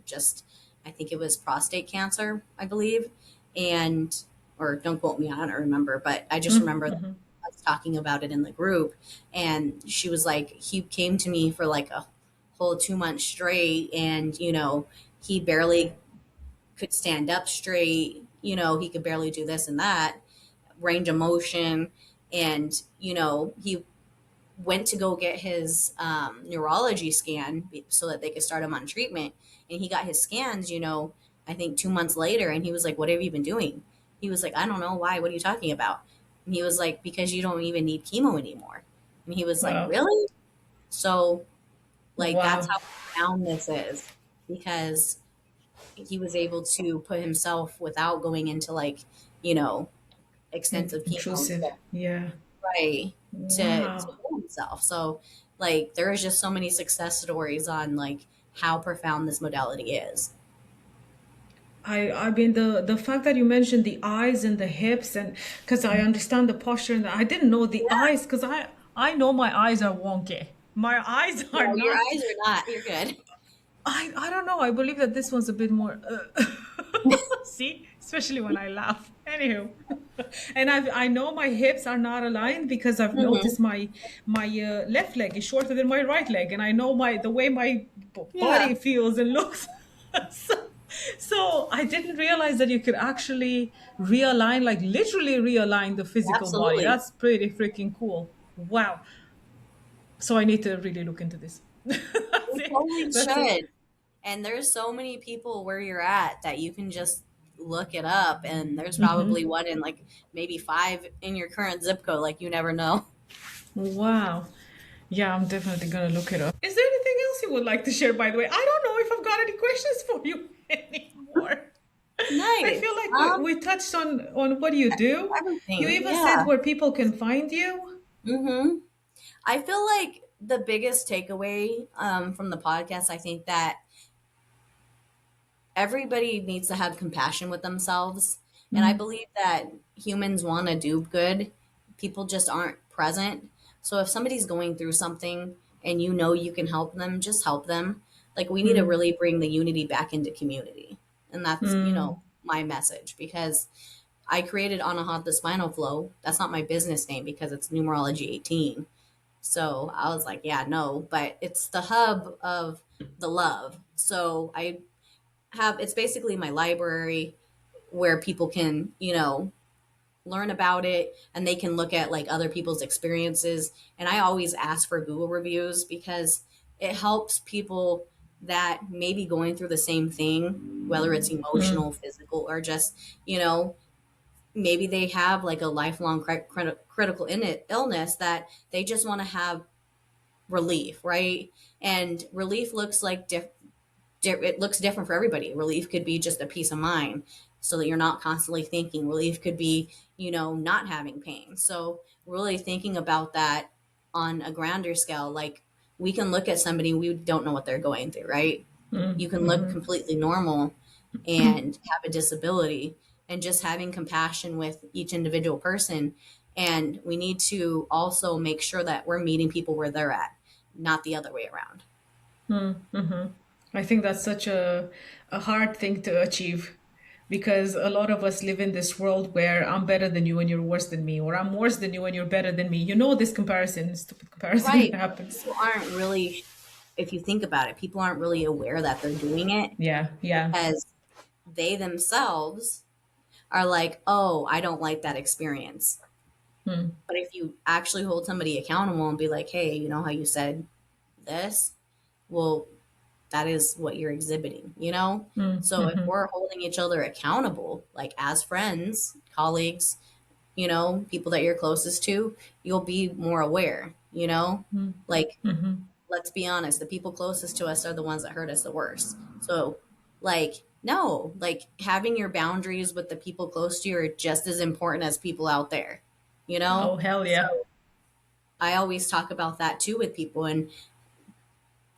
just, I think it was prostate cancer, I believe. And or don't quote me, I don't remember, but I just remember that Mm-hmm. I was talking about it in the group, and she was like, he came to me for like a whole 2 months straight, and he barely could stand up straight. He could barely do this and that, range of motion. And, he went to go get his neurology scan so that they could start him on treatment. And he got his scans, I think 2 months later. And he was like, what have you been doing? He was like, I don't know. Why? What are you talking about? And he was like, because you don't even need chemo anymore. And he was like, Wow. really? So, like, that's Wow. how profound this is, because he was able to put himself without going into like, you know, extensive chemo, Intrusive. Yeah. right, to Wow. heal himself. So like there is just so many success stories on like how profound this modality is. I mean the fact that you mentioned the eyes and the hips, and because I understand the posture, and I didn't know the Yeah. eyes, because I know my eyes are wonky. My eyes are No, your not. eyes are not. You're good. I don't know. I believe that this one's a bit more. See, especially when I laugh. Anywho, and I know my hips are not aligned because I've Hmm. noticed my left leg is shorter than my right leg, and I know my the way my body Yeah, feels and looks. so, so I didn't realize that you could actually realign, like literally realign the physical body. absolutely. That's pretty freaking cool. Wow. So I need to really look into this. That's You it. totally That's it. should. And there's so many people where you're at that you can just look it up, and there's probably one in like maybe five in your current zip code. Like you never know. Wow. Yeah, I'm definitely gonna look it up. Is there anything else you would like to share, by the way? I don't know if I've got any questions for you anymore. I Nice. feel like we touched on what you do. You Everything. even Yeah. said where people can find you. Hmm. I feel like the biggest takeaway from the podcast, I think that everybody needs to have compassion with themselves. And I believe that humans want to do good, people just aren't present. So if somebody's going through something and you can help them, just help them. Like we need to really bring the unity back into community. And that's, my message, because I created Anahat the Spinal Flow. That's not my business name because it's numerology 18. So I was like, yeah, no, but it's the hub of the love. So I have, it's basically my library where people can, learn about it, and they can look at like other people's experiences. And I always ask for Google reviews because it helps people that may be going through the same thing, whether it's emotional, physical, or just, maybe they have like a lifelong critical illness that they just want to have relief, right? And relief looks like it looks different for everybody. Relief could be just a peace of mind so that you're not constantly thinking. Relief could be, not having pain. So really thinking about that on a grander scale, like we can look at somebody, we don't know what they're going through, right? You can look completely normal and have a disability, and just having compassion with each individual person. And we need to also make sure that we're meeting people where they're at, not the other way around. I think that's such a hard thing to achieve because a lot of us live in this world where I'm better than you and you're worse than me, or I'm worse than you and you're better than me. You know, this comparison, stupid comparison Right. that happens. People aren't really, if you think about it, people aren't really aware that they're doing it Yeah, yeah. because they themselves are like, oh, I don't like that experience. But if you actually hold somebody accountable and be like, hey, you know how you said this? Well, that is what you're exhibiting, you know? So if we're holding each other accountable, like as friends, colleagues, people that you're closest to, you'll be more aware, you know? Like, let's be honest, the people closest to us are the ones that hurt us the worst. So, like, no, like having your boundaries with the people close to you are just as important as people out there, you Oh, know? hell So yeah. I always talk about that too with people. And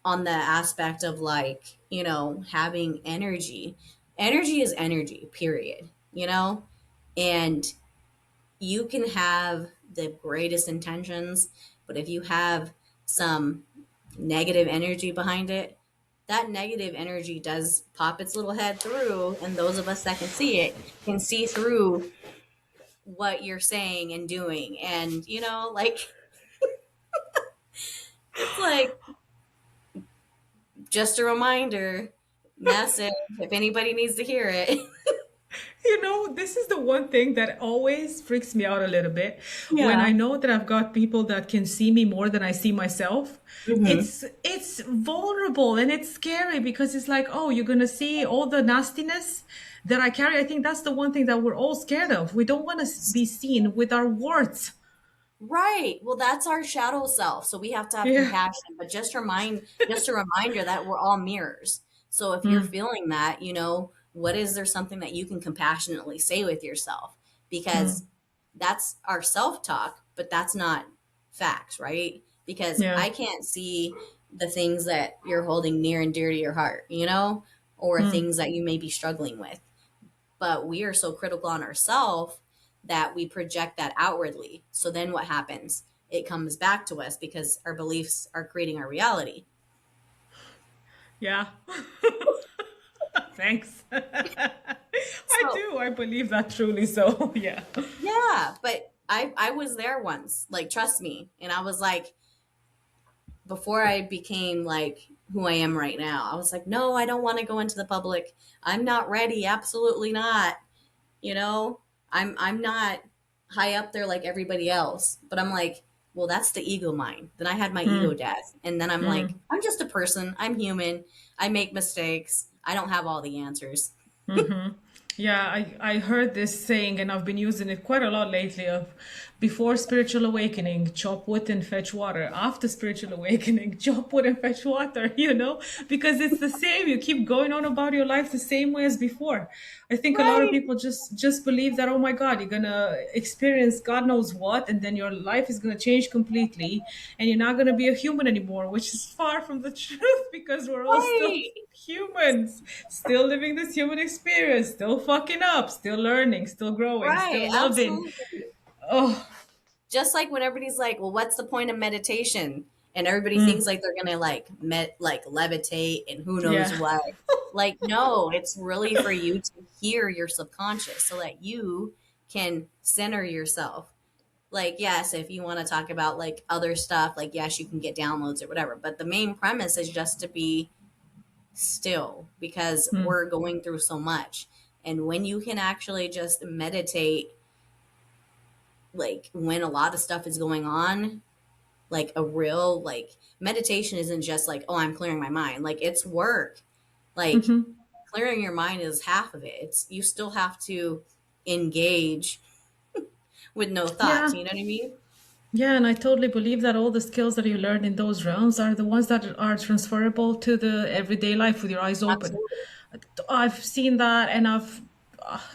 on the aspect of like, having energy. Energy is energy, period, And you can have the greatest intentions, but if you have some negative energy behind it, that negative energy does pop its little head through, and those of us that can see it can see through what you're saying and doing. And, like, it's like just a reminder message if anybody needs to hear it. You know, this is the one thing that always freaks me out a little bit when I Yeah. know that I've got people that can see me more than I see myself. Hmm. It's vulnerable and it's scary because it's like, oh, you're gonna see all the nastiness that I carry. I think that's the one thing that we're all scared of. We don't want to be seen with our warts. Right. Well, that's our shadow self. So we have to have Yeah. compassion, but just a reminder that we're all mirrors. So if you're feeling that, what is there something that you can compassionately say with yourself? Because that's our self-talk, but that's not facts, right? Because Yeah. I can't see the things that you're holding near and dear to your heart, or things that you may be struggling with, but we are so critical on ourselves that we project that outwardly. So then what happens? It comes back to us because our beliefs are creating our reality. Yeah. Thanks. I So do. I believe that truly. So, yeah. yeah, but I was there once, like trust me, and I was like, before I became like who I am right now, I was like, no, I don't want to go into the public. I'm not ready. Absolutely not. you know I'm not high up there like everybody else, but I'm like, well, that's the ego mind. Then I had my ego death, and then I'm like, I'm just a person, I'm human, I make mistakes, I don't have all the answers. Yeah, I heard this saying and I've been using it quite a lot lately of before spiritual awakening, chop wood and fetch water. After spiritual awakening, chop wood and fetch water, because it's the same. You keep going on about your life the same way as before. I think a lot of Right. people just believe that, oh my God, you're gonna experience God knows what, and then your life is gonna change completely, and you're not gonna be a human anymore, which is far from the truth because we're all still Right. humans, still living this human experience, still fucking up, still learning, still growing, Right. still loving. Absolutely. Oh, Just like when everybody's like, well, what's the point of meditation? And everybody thinks mm, like they're gonna like levitate and who knows yeah. what. Like, no, it's really for you to hear your subconscious so that you can center yourself. Like, yes, if you want to talk about like other stuff, like, yes, you can get downloads or whatever, but the main premise is just to be still because we're going through so much. And when you can actually just meditate, like when a lot of stuff is going on, like a real like meditation isn't just like, oh, I'm clearing my mind. Like, it's work. Like, clearing your mind is half of it. It's, you still have to engage with no thoughts, Yeah. you know what I mean? Yeah, and I totally believe that all the skills that you learn in those realms are the ones that are transferable to the everyday life with your eyes open. Absolutely. I've seen that, and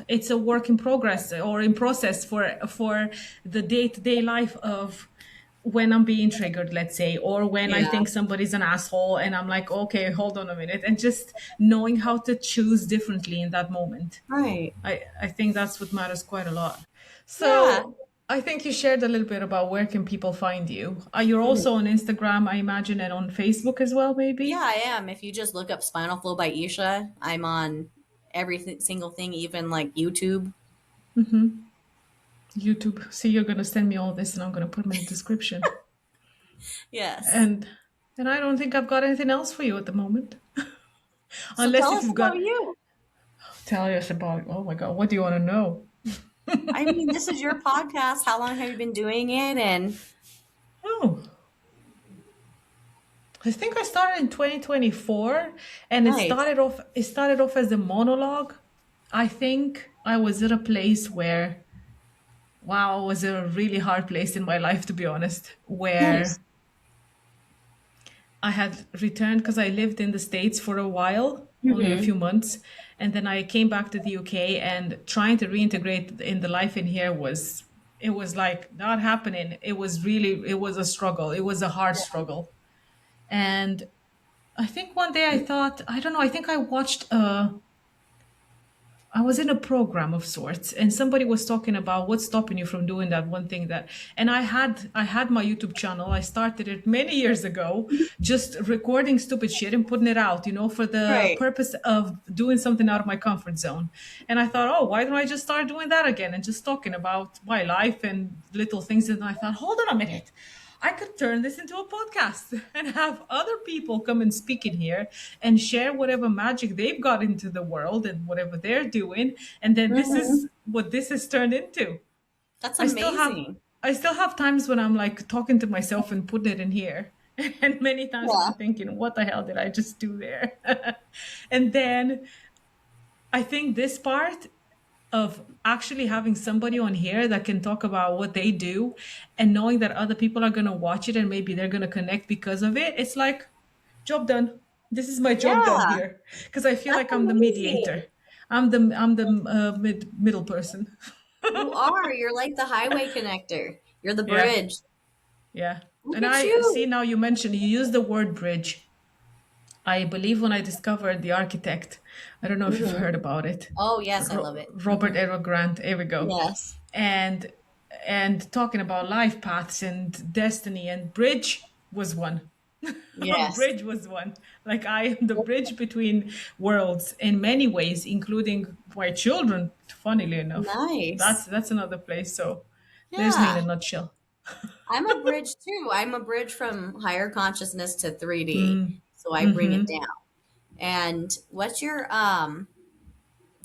it's a work in progress or in process for the day to day life of when I'm being triggered, let's say, or when I Yeah. think somebody's an asshole, and I'm like, okay, hold on a minute, and just knowing how to choose differently in that moment. Right. I think that's what matters quite a lot. Yeah. So I think you shared a little bit about where can people find you. You're Mhm. also on Instagram, I imagine, and on Facebook as well, Yeah, maybe. I am. If you just look up Spinal Flow by Isha, I'm on single thing, even like YouTube. YouTube. See, you're gonna send me all this, and I'm gonna put them in the description. Yes. And I don't think I've got anything else for you at the moment, So unless tell if us you've about got you. tell us about. Oh my God, what do you want to know? I mean, this is your podcast. How long have you been doing it? And Oh, I think I started in 2024, and nice. it started off as a monologue. I think I was at a place where, wow, it was a really hard place in my life, to be honest, Nice. where I had returned because I lived in the States for a while, only a Mm-hmm. few months, and then I came back to the UK, and trying to reintegrate in the life in here was, it was like not happening. It was a struggle. It was a hard struggle. And I think one day I thought, I don't know, I think I was in a program of sorts, and somebody was talking about what's stopping you from doing that one thing that, and I had my YouTube channel. I started it many years ago, just recording stupid shit and putting it out, for the Right. purpose of doing something out of my comfort zone. And I thought, oh, why don't I just start doing that again and just talking about my life and little things? And I thought, hold on a minute. I could turn this into a podcast and have other people come and speak in here and share whatever magic they've got into the world and whatever they're doing. And then this Mm-hmm. is what this has turned into. That's I still have amazing. I still have times when I'm like talking to myself and putting it in here. And many times when Yeah. I'm thinking, what the hell did I just do there? And then I think this part of actually having somebody on here that can talk about what they do and knowing that other people are going to watch it and maybe they're going to connect because of it, it's like, job done. This is my job done Yeah. here, because I feel That's like I'm the amazing. mediator. I'm the middle person. You are. You're like the highway connector. You're the Yeah, bridge. yeah. Look And at I see, you. now you mentioned, you use the word bridge. I believe when I discovered The Architect, I don't know if you've Mm-hmm. heard about it. Oh, yes, I love it. Robert Mm-hmm. Edward Grant. Here we go. Yes. And talking about life paths and destiny, and bridge was one. Yes. Bridge was one. Like, I am the bridge between worlds in many ways, including my children. Funnily enough, Nice. that's another place. So there's me in a Yeah. nutshell. I'm a bridge too. I'm a bridge from higher consciousness to 3D. So I bring it down. And what's your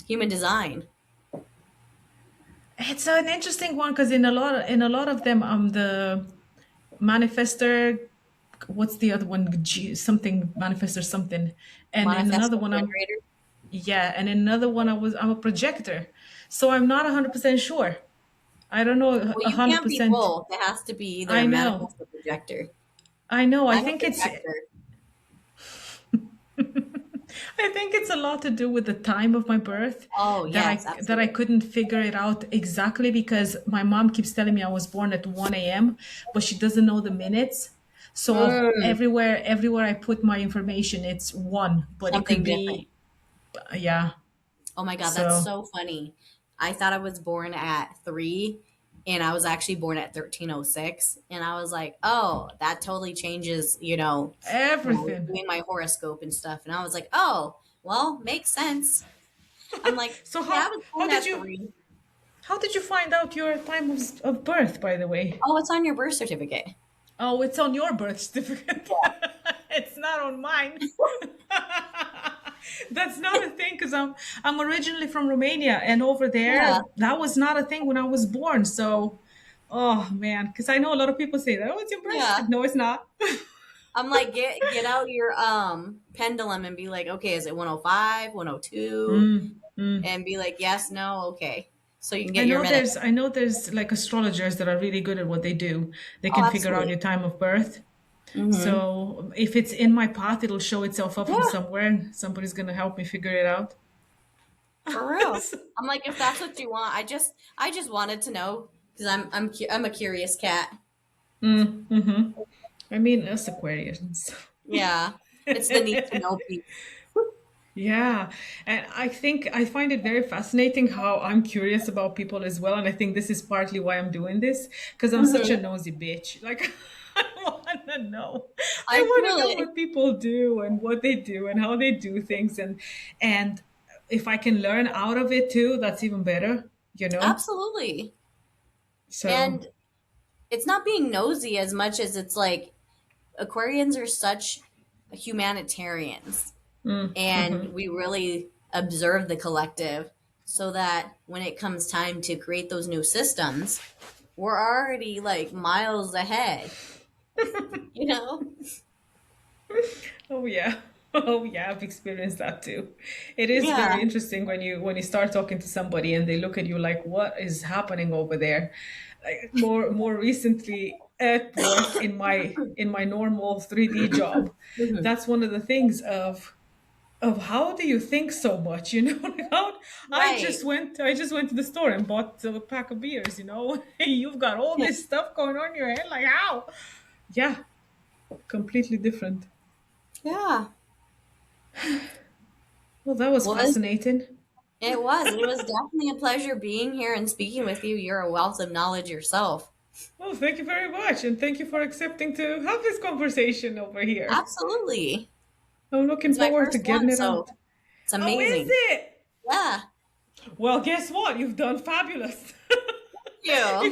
human design? It's an interesting one because in a lot of them, I'm the manifester. What's the other one? Something manifester something, and in another Manifesting one, generator? and in another one, I'm a projector. So I'm not 100% sure. I don't know Well, a you hundred can't be percent. both. It has to be either I a know, manifest or projector. I know. I'm a projector. I think it's a lot to do with the time of my birth, Oh, yes, that I absolutely. couldn't figure it out exactly, because my mom keeps telling me I was born at 1 a.m., but she doesn't know the minutes. So Mm, everywhere I put my information, it's one, but it could something different. be, yeah. Oh my God, that's So so funny. I thought I was born at 3 and I was actually born at 1306. And I was like, oh, that totally changes, when I was everything. doing my horoscope and stuff. And I was like, oh, well, makes sense. I'm like, So yeah, I was how born did at you 3. find out your time of birth, by the way? Oh, it's on your birth certificate. Oh, it's on your birth certificate. It's not on mine. That's not a thing, because I'm originally from Romania, and over Yeah. there that was not a thing when I was born. So, oh man, because I know a lot of people say that. Oh, it's your birth Yeah. certificate. No, it's not. I'm like, get out your pendulum and be like, okay, is it 105, 102? Mm, mm. And be like, yes, no, okay. so you can get your minutes. I know there's like astrologers that are really good at what they do. They Oh, can figure out absolutely. your time of birth. Hmm. So if it's in my path, it'll show itself up from Yeah, somewhere and somebody's gonna help me figure it out. for real. I'm like, if that's what you want, I just wanted to know because I'm a curious cat. I mean, us Aquarians. Yeah, it's the need to know piece. Yeah, and I think I find it very fascinating how I'm curious about people as well, and I think this is partly why I'm doing this because I'm such a Hmm. nosy bitch. Like, I want to know. I I want to feel know it. what people do and what they do and how they do things, and if I can learn out of it too, that's even better. You know. Absolutely. So. And it's not being nosy as much as it's like Aquarians are such humanitarians and we really observe the collective so that when it comes time to create those new systems, we're already like miles ahead, you know? Oh yeah. Oh yeah, I've experienced that too. It is very Yeah. interesting when you start talking to somebody and they look at you like, what is happening over there? Like more recently at work in my normal 3D job, Mhm. that's one of the things of how do you think so much? You know, like how Right. I just went to the store and bought a pack of beers, you know. You've got all Yeah. this stuff going on in your head, like how? Yeah, completely different. Yeah. Well, that was Well, it fascinating. it was. It was definitely a pleasure being here and speaking with you. You're a wealth of knowledge yourself. Well, thank you very much, and thank you for accepting to have this conversation over here. Absolutely. I'm looking It's my forward to first getting one, it so out. it's Oh, is amazing. it? Yeah. Well, guess what? You've done fabulous. Thank you.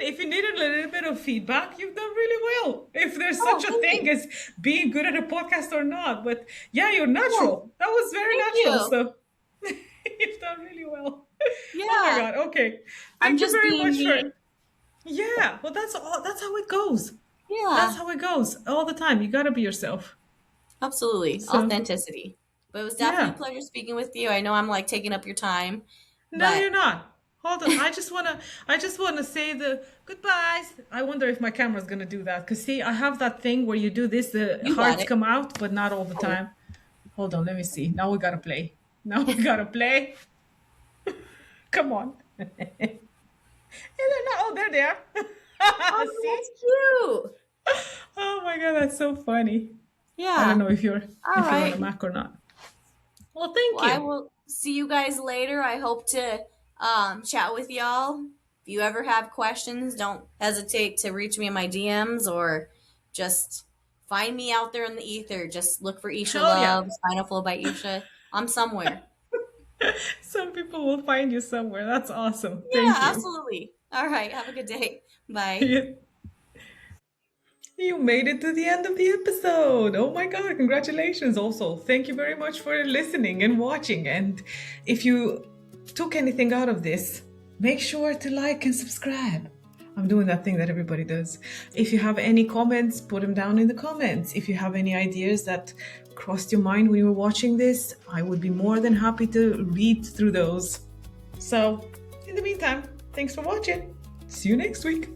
If you need a little bit of feedback, you've done really well. If there's Oh, such a thank thing you. as being good at a podcast or not, but yeah, you're Yeah. natural. That was very Thank natural. you. So you've done really well. Oh my Yeah. God. Okay. I'm Thank you just very being much for. me. Yeah. Well, that's all. That's how it goes. That's Yeah. how it goes all the time. You gotta be yourself. Absolutely. So Authenticity. But it was definitely a yeah. pleasure speaking with you. I know I'm like taking up your time, No, but you're not. Hold on. I just wanna say the goodbyes. I wonder if my camera's gonna do that. Cause see, I have that thing where you do this, the you got hearts it. come out, but not all the Oh, time. Hold on, let me see. Now we gotta play. Now we gotta play. Come on. And then, oh, they're there. oh, See? that's cute. Oh my god, that's so funny. I don't Yeah. know All if you're on right. a Mac or not. Well, thank Well, I you. will see you guys later. I hope to chat with y'all. If you ever have questions, don't hesitate to reach me in my DMs or just find me out there in the ether. Just look for Isha Hell yeah. Love, Spinal Flow by Isha. I'm somewhere. Some people will find you somewhere. That's awesome. Yeah, Thank you. absolutely. All right. Have a good day. Bye. You made it to the end of the episode. Oh my God, congratulations. Also, thank you very much for listening and watching. And if you took anything out of this, make sure to like and subscribe. I'm doing that thing that everybody does. If you have any comments, put them down in the comments. If you have any ideas that crossed your mind when you were watching this, I would be more than happy to read through those. So, in the meantime, thanks for watching. See you next week.